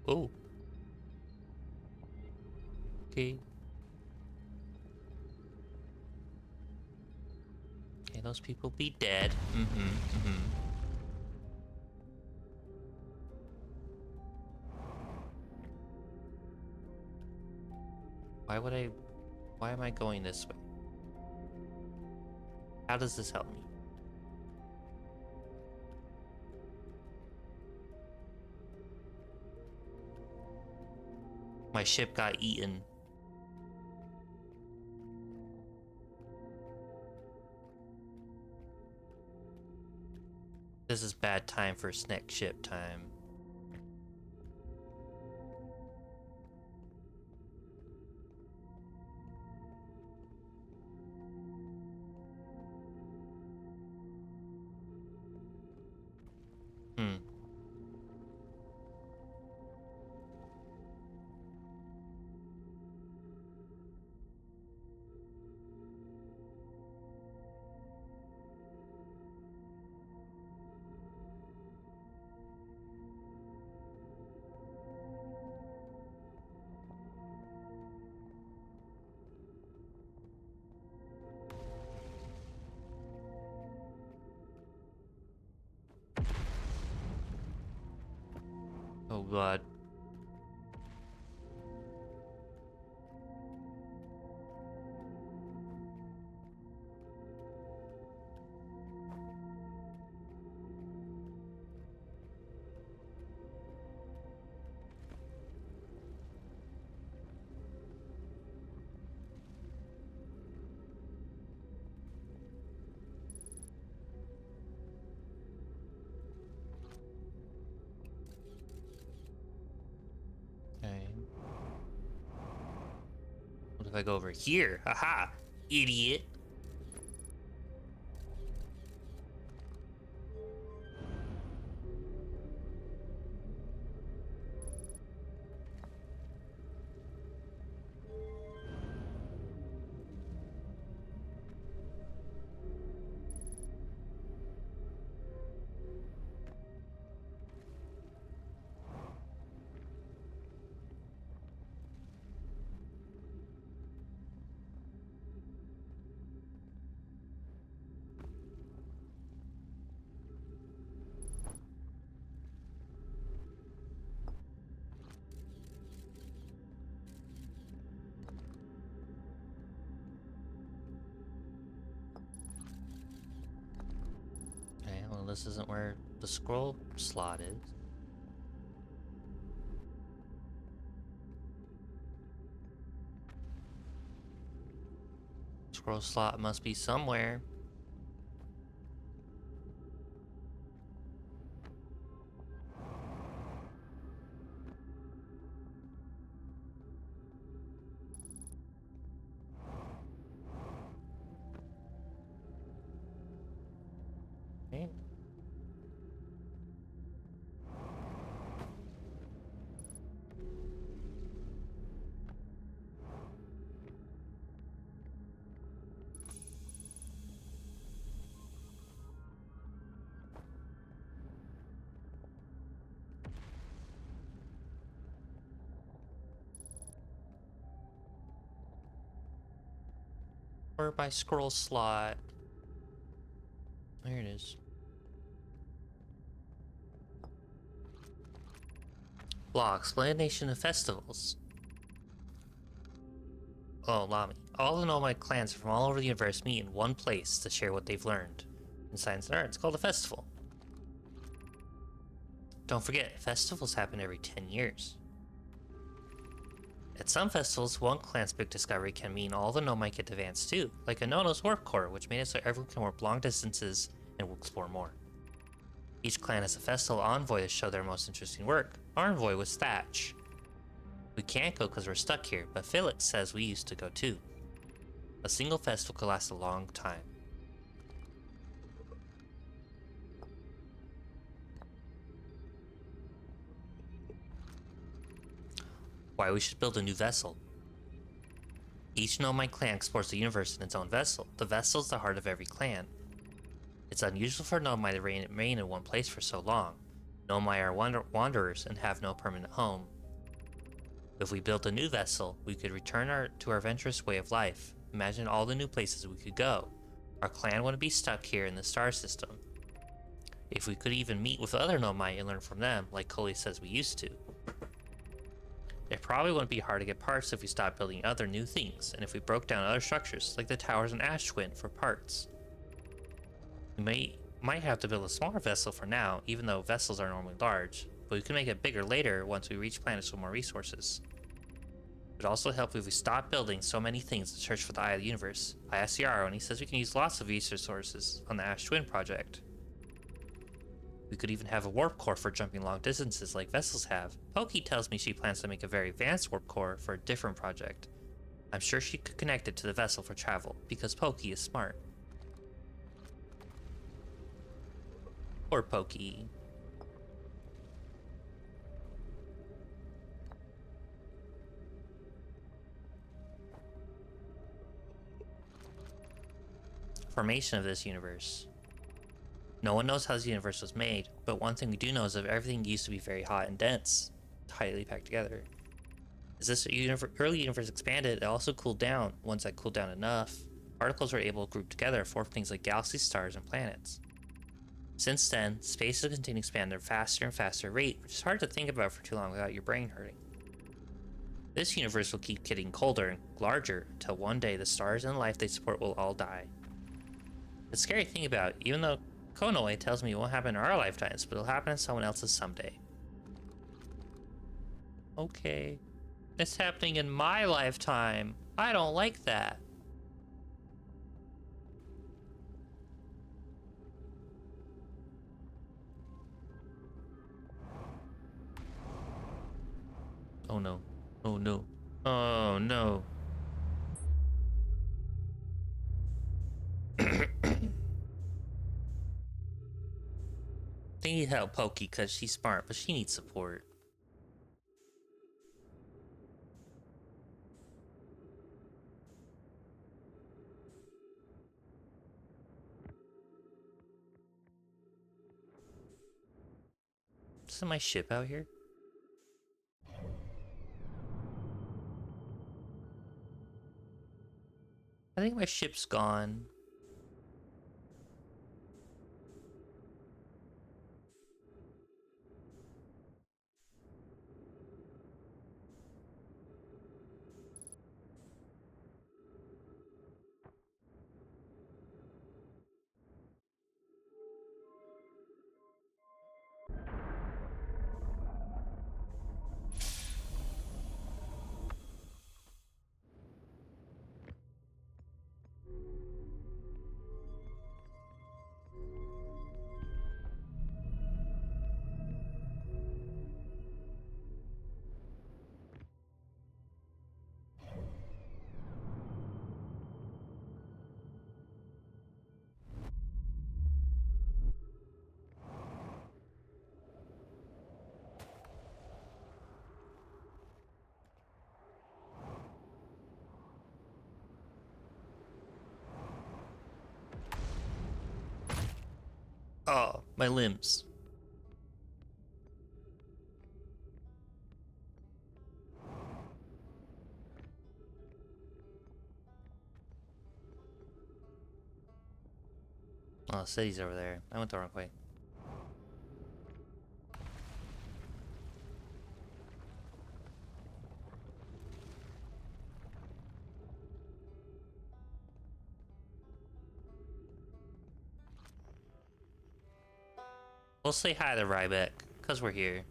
Oh. Okay. Okay, those people be dead. Why am I going this way? How does this help me? My ship got eaten. This is bad time for snack ship time. Hmm. Oh god. Okay. What if I go over here? Haha! Idiot! Okay, well this isn't where the scroll slot is. Scroll slot must be somewhere. Okay. Or by scroll slot. There it is. Law explanation of festivals. Oh, Lami. All the Nomai clans from all over the universe meet in one place to share what they've learned. In science and art, it's called a festival. Don't forget, festivals happen every 10 years. At some festivals, one clan's big discovery can mean all the Nomai get advanced too, like Anono's Warp Core, which made it so everyone can warp long distances and will explore more. Each clan has a festival envoy to show their most interesting work. Our envoy was Thatch. We can't go because we're stuck here, but Felix says we used to go too. A single festival could last a long time. Why we should build a new vessel. Each Nomai clan explores the universe in its own vessel. The vessel is the heart of every clan. It's unusual for Nomai to remain in one place for so long. Nomai are wanderers and have no permanent home. If we built a new vessel, we could return to our adventurous way of life. Imagine all the new places we could go. Our clan wouldn't be stuck here in the star system. If we could even meet with other Nomai and learn from them, like Coley says we used to. It probably wouldn't be hard to get parts if we stopped building other new things, and if we broke down other structures, like the towers in Ashwin, for parts. We might have to build a smaller vessel for now, even though vessels are normally large, but we can make it bigger later once we reach planets with more resources. It would also help if we stopped building so many things to search for the Eye of the Universe. I asked Yarrow, and he says we can use lots of resources on the Ash Twin project. We could even have a warp core for jumping long distances like vessels have. Pokey tells me she plans to make a very advanced warp core for a different project. I'm sure she could connect it to the vessel for travel, because Pokey is smart. Or Pokey. Formation of this universe. No one knows how this universe was made, but one thing we do know is that everything used to be very hot and dense, tightly packed together. As this early universe expanded, it also cooled down. Once that cooled down enough, particles were able to group together and form things like galaxies, stars, and planets. Since then, space has continued to expand at a faster and faster rate, which is hard to think about for too long without your brain hurting. This universe will keep getting colder and larger until one day the stars and the life they support will all die. The scary thing about it, even though Konoe tells me it won't happen in our lifetimes, but it'll happen in someone else's someday. Okay. It's happening in my lifetime. I don't like that. Oh no. Oh no. Oh no. They need help Pokey because she's smart, but she needs support. Isn't my ship out here? I think my ship's gone. Oh, my limbs. Oh, the city's over there. I went the wrong way. We'll say hi to Ryback, because we're here.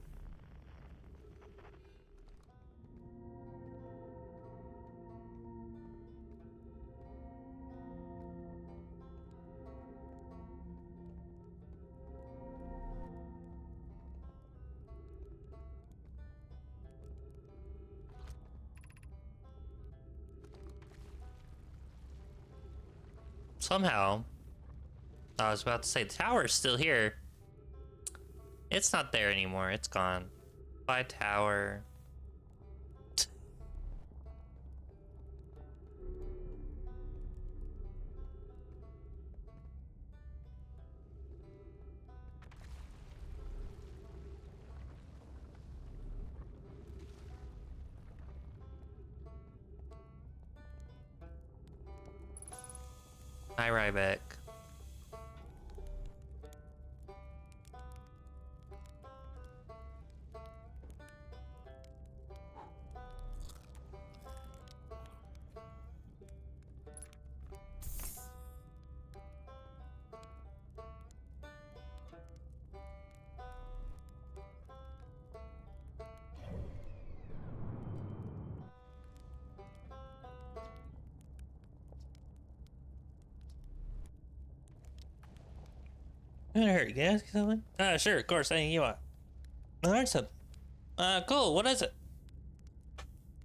Somehow, I was about to say the tower is still here. It's not there anymore. It's gone. Bye, tower. Hi, Ryback. I heard you ask something? Sure, of course, anything you want. I heard something. Cool, what is it?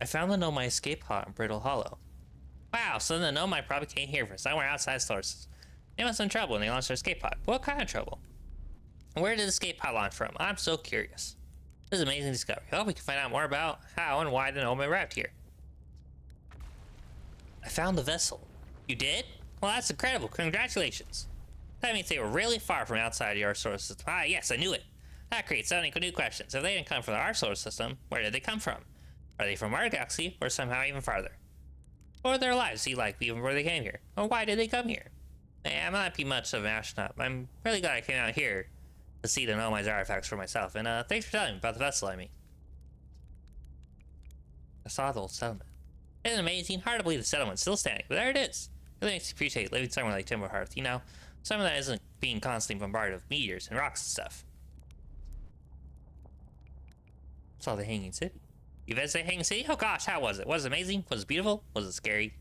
I found the Nomai escape pod in Brittle Hollow. Wow, so the Nomai probably came here from somewhere outside sources. They must have in trouble when they launched their escape pod. What kind of trouble? Where did the escape pod launch from? I'm so curious. This is an amazing discovery. I hope we can find out more about how and why the Nomai arrived here. I found the vessel. You did? Well, that's incredible. Congratulations. That means they were really far from outside your solar system. Ah, yes, I knew it. That creates so many new questions. If they didn't come from our solar system, where did they come from? Are they from our galaxy, or somehow even farther? Or their lives see like even before they came here? Or why did they come here? I'm not be much of an astronaut. I'm really glad I came out here to see the Nomai's artifacts for myself. And thanks for telling me about the vessel, I mean. I saw the old settlement. It's amazing. Hard to believe the settlement's still standing, but there it is. It really makes me appreciate living somewhere like Timberhearth, you know? Some of that isn't being constantly bombarded with meteors and rocks and stuff. Saw the Hanging City. You visited Hanging City? Oh gosh, how was it? Was it amazing? Was it beautiful? Was it scary?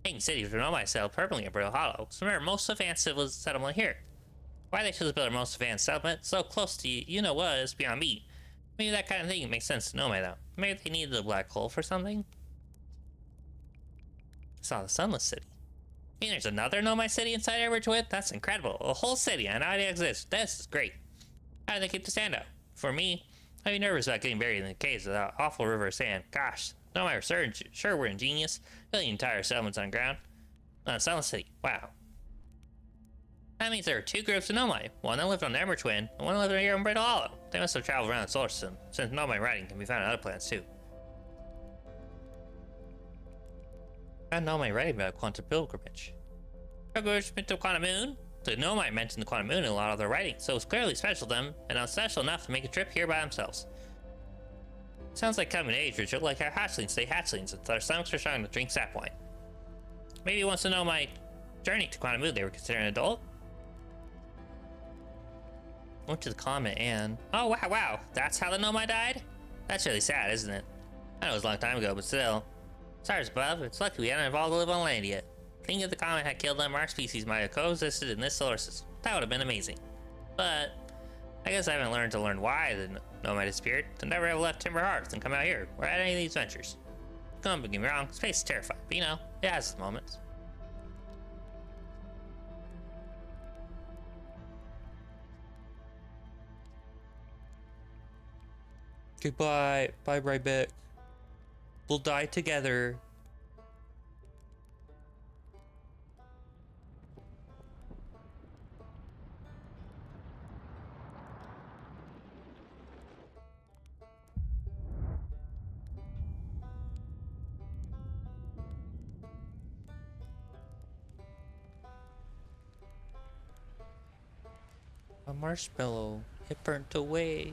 Hanging City was Nomai settled permanently in Brittle Hollow. So remember, most advanced civilized settlement here. Why they chose to build a most advanced settlement so close to you know what is beyond me. Maybe that kind of thing makes sense to Nomai though. Maybe they needed a black hole for something? I saw the Sunless City. I mean, there's another Nomai city inside Evertwin? That's incredible. A whole city and how it exists. This is great. How do they keep the sand out? For me, I'd be nervous about getting buried in the caves of that awful river of sand. Gosh, Nomai were sure we're ingenious. Building entire settlements on ground. Sunless City. Wow. That means there are two groups of Nomai. One that lived on Evertwin, and one that lived here in Brittle Hollow. They must have traveled around the solar system, since Nomai writing can be found on other planets too. I know my writing about quantum pilgrimage. Pilgrimage to Quantum Moon? The Nomai mentioned the Quantum Moon in a lot of their writing, so it's clearly special to them, and not special enough to make a trip here by themselves. Sounds like coming age, Richard, like our hatchlings stay hatchlings until their stomachs are strong to drink sap wine. Maybe he wants to know my journey to Quantum Moon. They were considered an adult? Went to the comet and... Oh, wow, that's how the Nomai died? That's really sad, isn't it? I know it was a long time ago, but still. Stars above, it's lucky we hadn't evolved to live on land yet. Thinking if the comet had killed them, our species might have coexisted in this solar system. That would have been amazing. But, I guess I haven't learned to learn why the Nomai disappeared, to never have left Timberhearth and come out here, or had any of these ventures. Don't get me wrong, space is terrifying, but you know, it has its moments. Goodbye, bye Ryback. We'll die together. A marshmallow, it burnt away.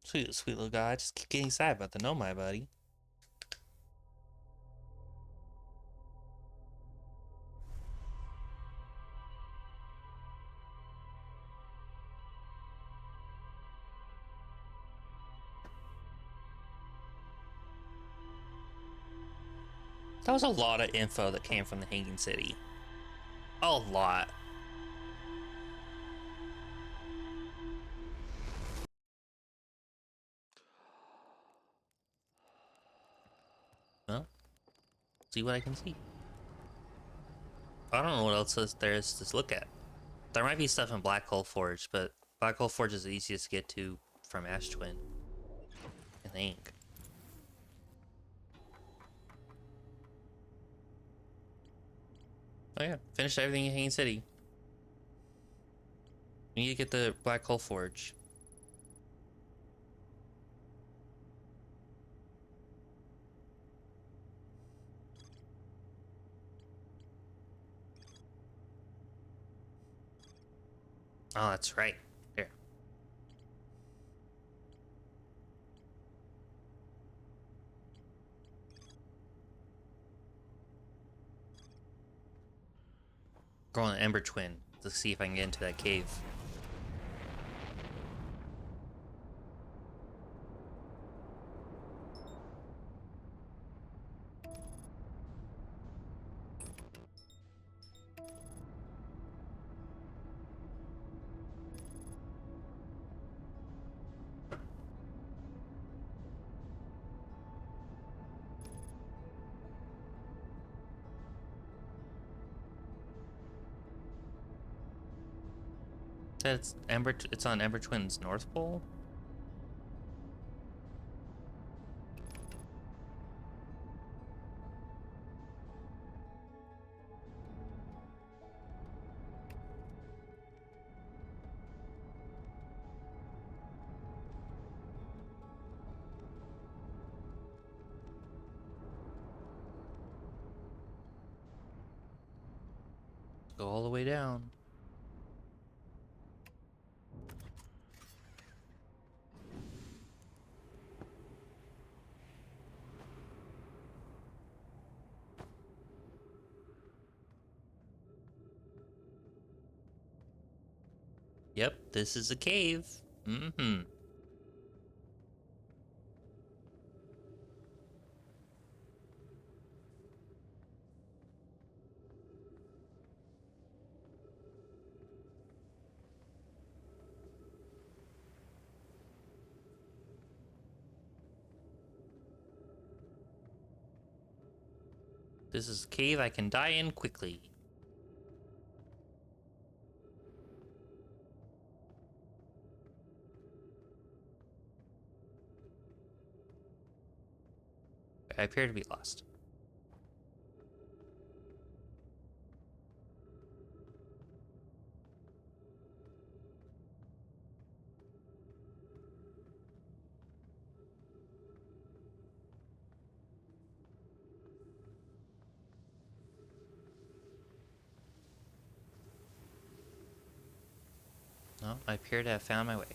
Sweet little guy, just keep getting sad about the Nomai, buddy. That was a lot of info that came from the Hanging City. A lot. Well, see what I can see. I don't know what else there is to look at. There might be stuff in Black Hole Forge, but Black Hole Forge is the easiest to get to from Ash Twin, I think. Oh yeah, finished everything in Hanging City. We need to get the Black Hole Forge. Oh, that's right. Here. Go on the Ember Twin to see if I can get into that cave. That's Ember. It's on Ember Twin's North Pole. Go all the way down. Yep, this is a cave. Mm-hmm. This is a cave I can die in quickly. I appear to be lost. No, I appear to have found my way.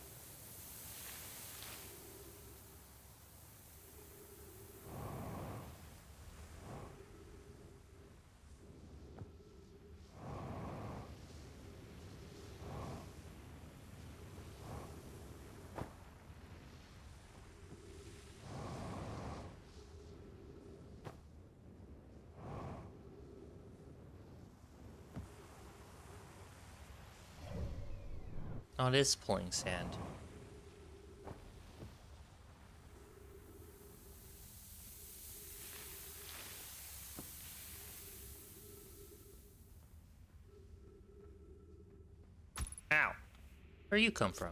Oh, it is pulling sand. Ow! Where you come from?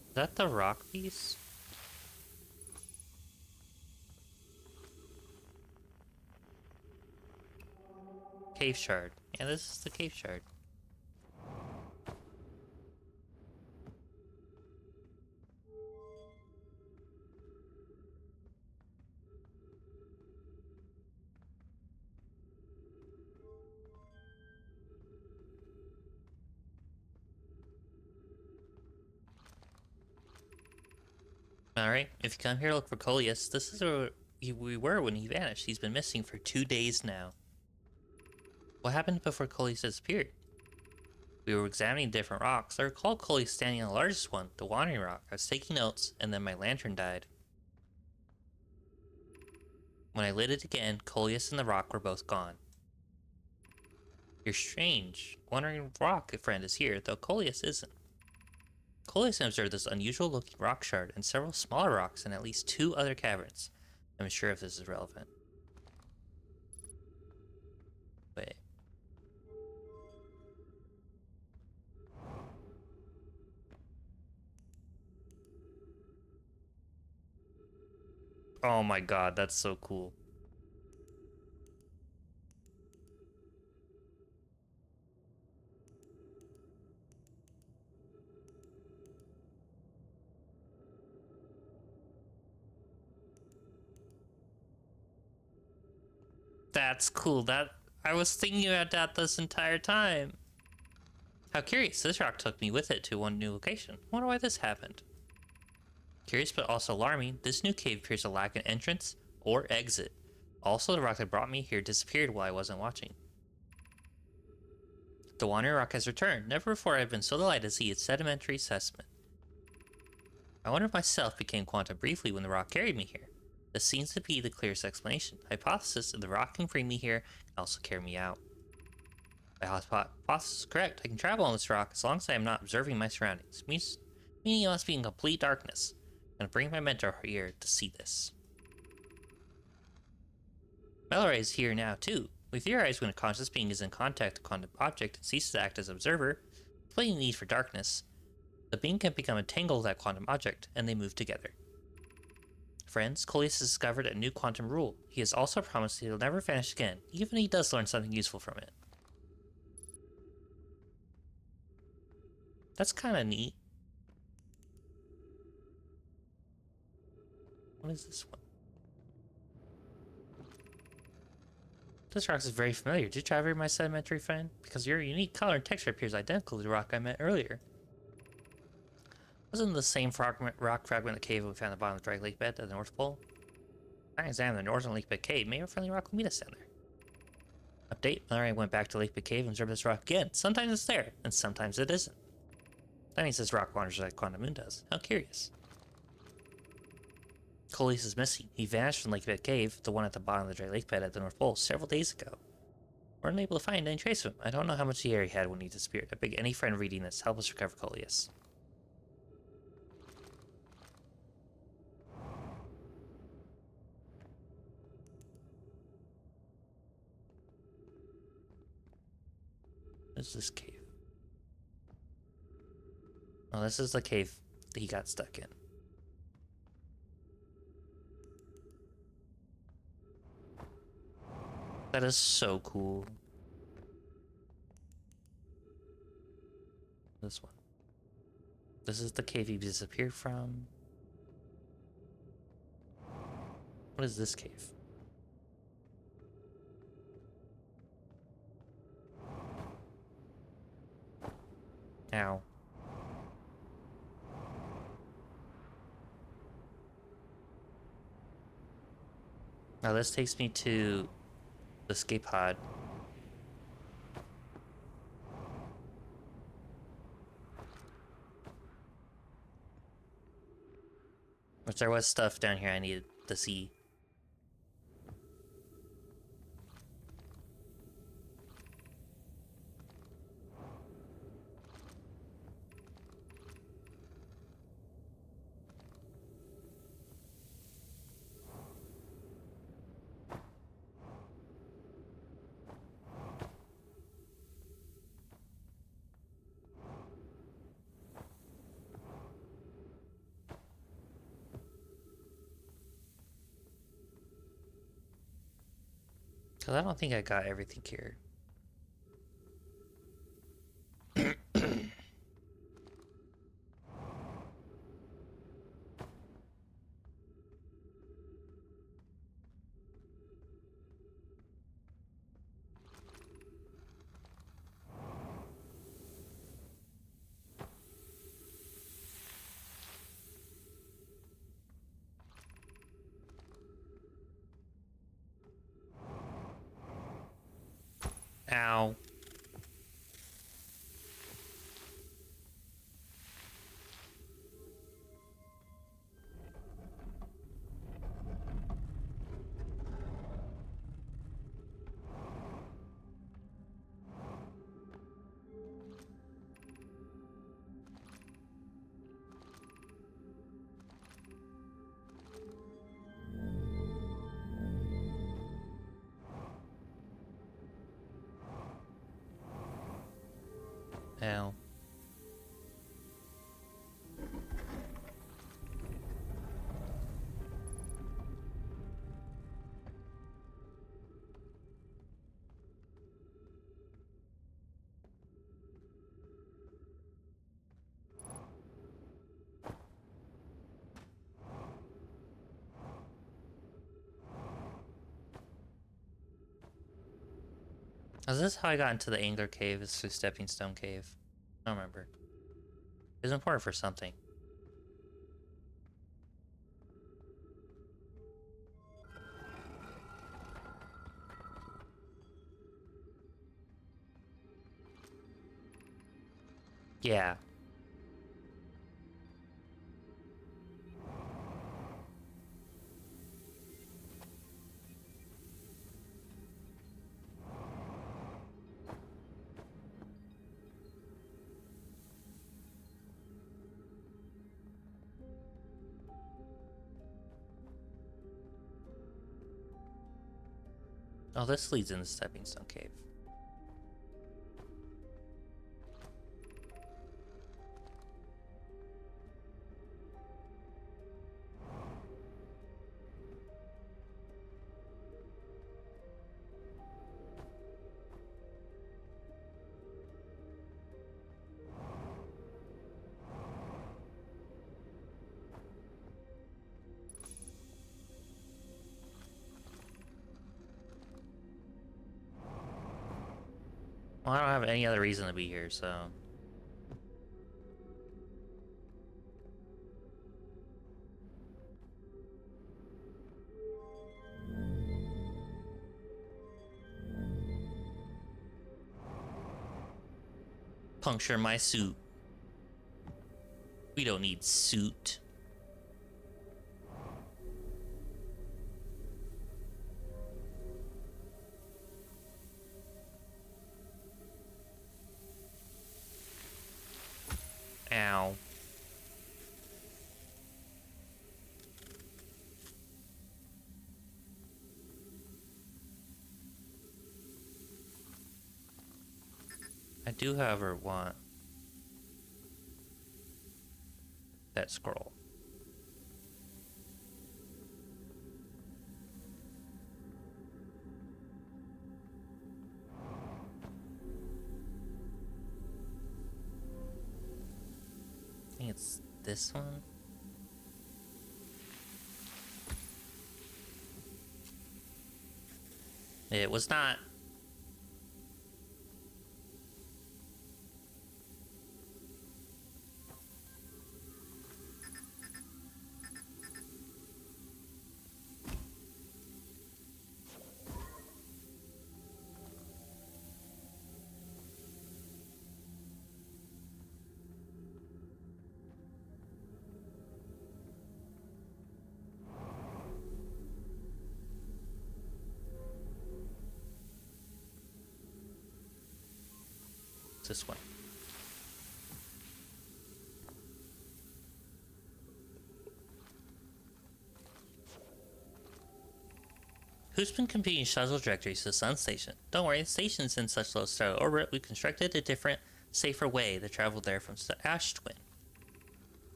Is that the rock piece? Cave shard. Yeah, this is the cave shard. Alright, if you come here to look for Coleus, this is where we were when he vanished. He's been missing for 2 days now. What happened before Coleus disappeared? We were examining different rocks. I recalled Coleus standing on the largest one, the Wandering Rock. I was taking notes, and then my lantern died. When I lit it again, Coleus and the rock were both gone. You're strange. Wandering Rock, a friend, is here, though Coleus isn't. Coleus observed this unusual looking rock shard and several smaller rocks in at least 2 other caverns. I'm unsure if this is relevant. Wait. Oh my god, that's so cool. That's cool. I was thinking about that this entire time. How curious, this rock took me with it to one new location. Wonder why this happened. Curious but also alarming, this new cave appears to lack an entrance or exit. Also, the rock that brought me here disappeared while I wasn't watching. The Wandering Rock has returned. Never before have I been so delighted to see its sedimentary specimen. I wonder if myself became quantum briefly when the rock carried me here. This seems to be the clearest explanation. Hypothesis that the rock can bring me here and also carry me out. My hypothesis is correct. I can travel on this rock as long as I am not observing my surroundings. Meaning it must be in complete darkness. I'm gonna bring my mentor here to see this. Mallory is here now too. We theorize when a conscious being is in contact with a quantum object and ceases to act as observer, displaying the need for darkness, the being can become entangled with that quantum object, and they move together. Friends, Coleus has discovered a new quantum rule. He has also promised he'll never vanish again, even if he does learn something useful from it. That's kind of neat. What is this one? This rock is very familiar. Did you try very my sedimentary friend? Because your unique color and texture appears identical to the rock I met earlier. Wasn't the same rock fragment in the cave we found at the bottom of the Drake Lake bed at the North Pole? I examined the northern Lake Bed Cave. Maybe a friendly rock will meet us down there. Update. Mallory went back to Lake Bed Cave and observed this rock again. Sometimes it's there, and sometimes it isn't. That means this rock wanders like Quantum Moon does. How curious. Coleus is missing. He vanished from Lake Bed Cave, the one at the bottom of the Drake Lake bed at the North Pole, several days ago. We're unable to find any trace of him. I don't know how much air he had when he disappeared. I beg any friend reading this, help us recover Coleus. What is this cave? Oh, this is the cave that he got stuck in. That is so cool. This one. This is the cave he disappeared from. What is this cave? Ow. Now this takes me to the escape pod. Which there was stuff down here I needed to see. Because I don't think I got everything here. Ow. Ow. Is this how I got into the Angler Cave? It's through Stepping Stone Cave. I don't remember. It was important for something. Yeah. Oh, this leads into Stepping Stone Cave. Well, I don't have any other reason to be here, so... Puncture my suit. We don't need suit. Ow. I do, however, want that scroll. I think it's this one. It was not. This one. Who's been computing shuttle trajectories to the sun station? Don't worry, the station's in such low stellar orbit, we constructed a different, safer way to travel there from Ash Twin.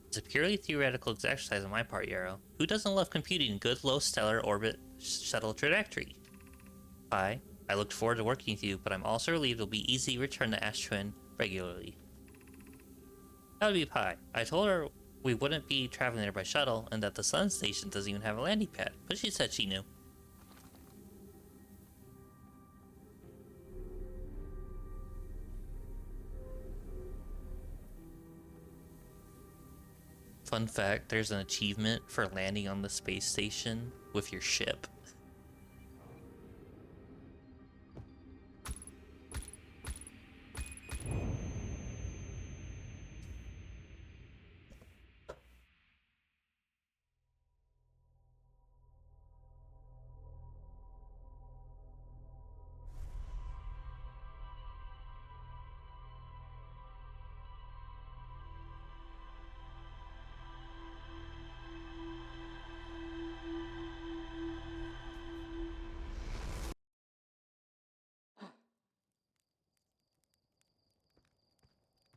It's a purely theoretical exercise on my part, Yarrow. Who doesn't love computing good low stellar orbit shuttle trajectory? Pi, I looked forward to working with you, but I'm also relieved it'll be easy to return to Ash Twin regularly. That would be Pi. I told her we wouldn't be traveling there by shuttle, and that the sun station doesn't even have a landing pad, but she said she knew. Fun fact, there's an achievement for landing on the space station with your ship.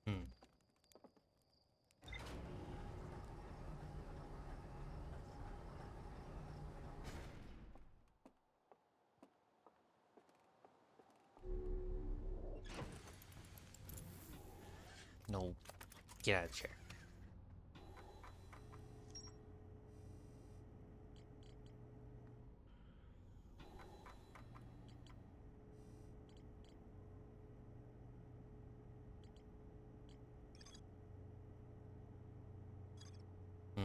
Hmm. No. Get out of the chair. Hmm.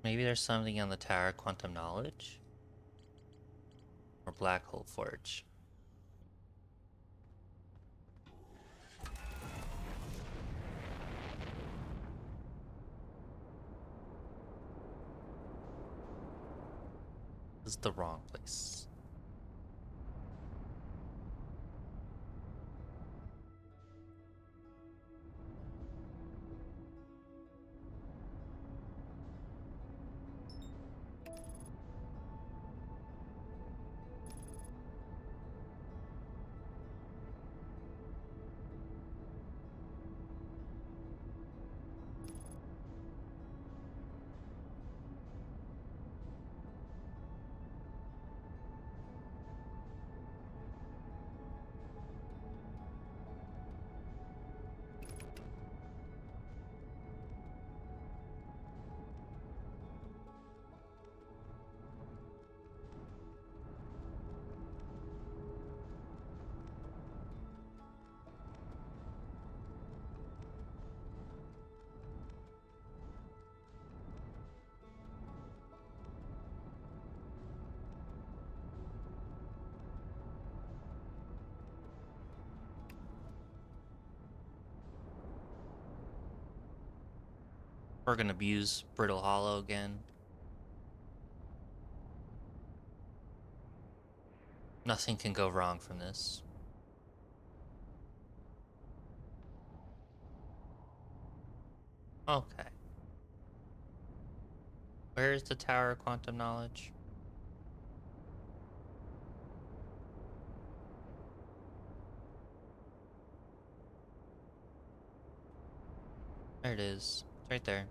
Maybe there's something on the tower, quantum knowledge? Or black hole forge. This is the wrong place. We're gonna abuse Brittle Hollow again. Nothing can go wrong from this. Okay. Where is the Tower of Quantum Knowledge? There it is. It's right there.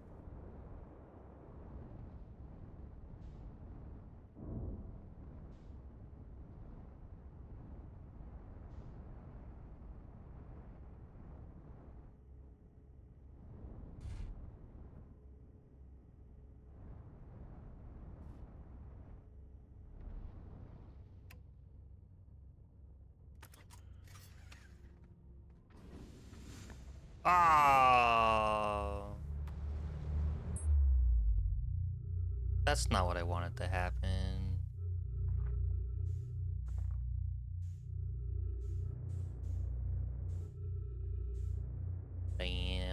Oh, that's not what I wanted to happen. Damn.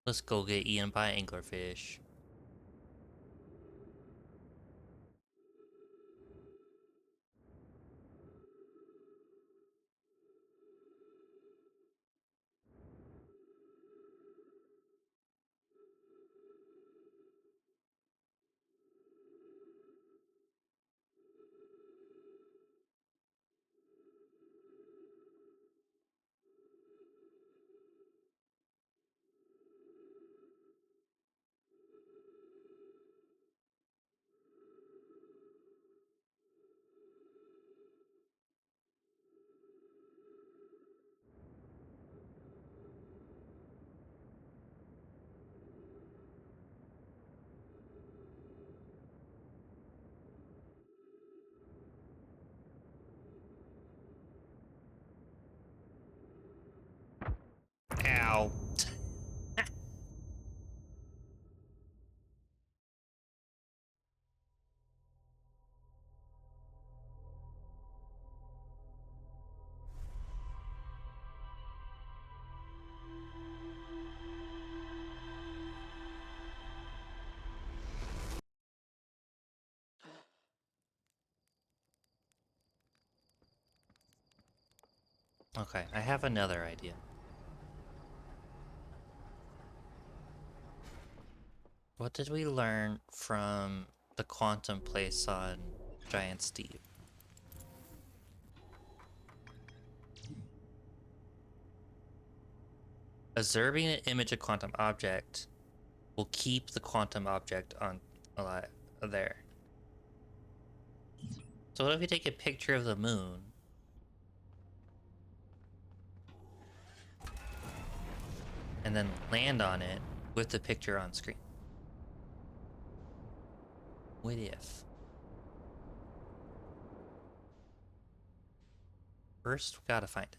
Let's go get eaten by anglerfish. Okay, I have another idea. What did we learn from the quantum place on Giant Steve? Observing an image of quantum object will keep the quantum object on alive there. So what if we take a picture of the moon and then land on it with the picture on screen? What if? First, we gotta find it.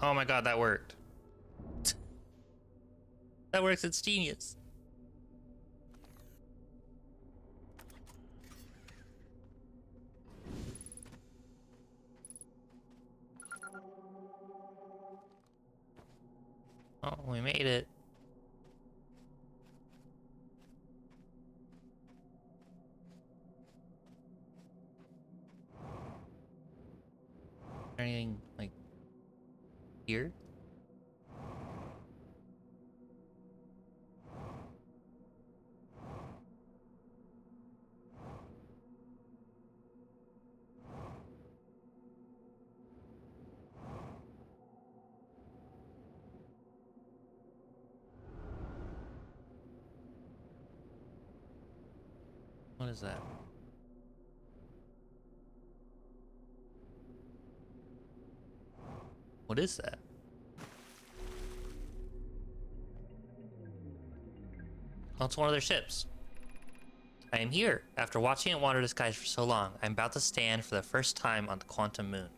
Oh my god, that worked. That works, it's genius. Oh, we made it. Anything like here? What is that? What is that? Oh, it's one of their ships. I am here. After watching it wander the skies for so long, I'm about to stand for the first time on the quantum moon.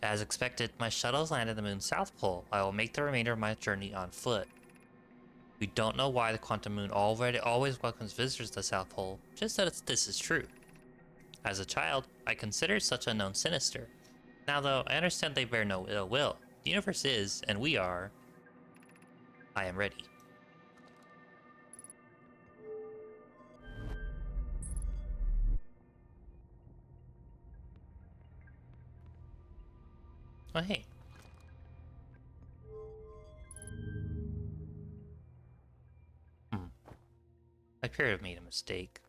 As expected, my shuttle has landed at the moon's south pole. I will make the remainder of my journey on foot. We don't know why the quantum moon always welcomes visitors to the South Pole, just that this is true. As a child, I considered such unknown sinister. Now though, I understand they bear no ill will. The universe is, and we are. I am ready. Oh hey. I appear to have made a mistake.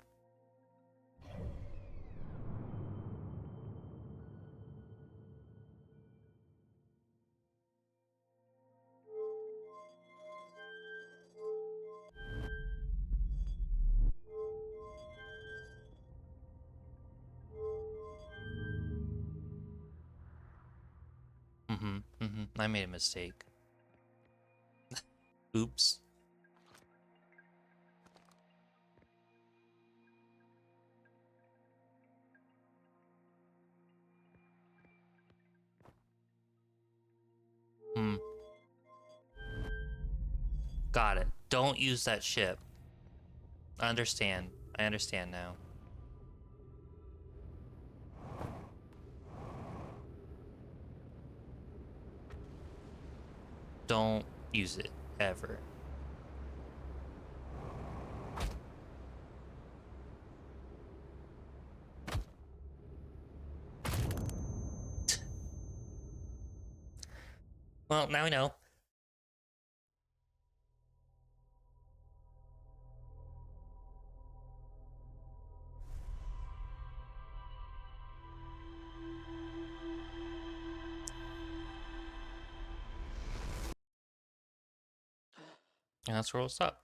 I made a mistake. Oops. Got it. Don't use that ship. I understand. I understand now. Don't use it, ever. Well, now we know. And that's where we'll stop.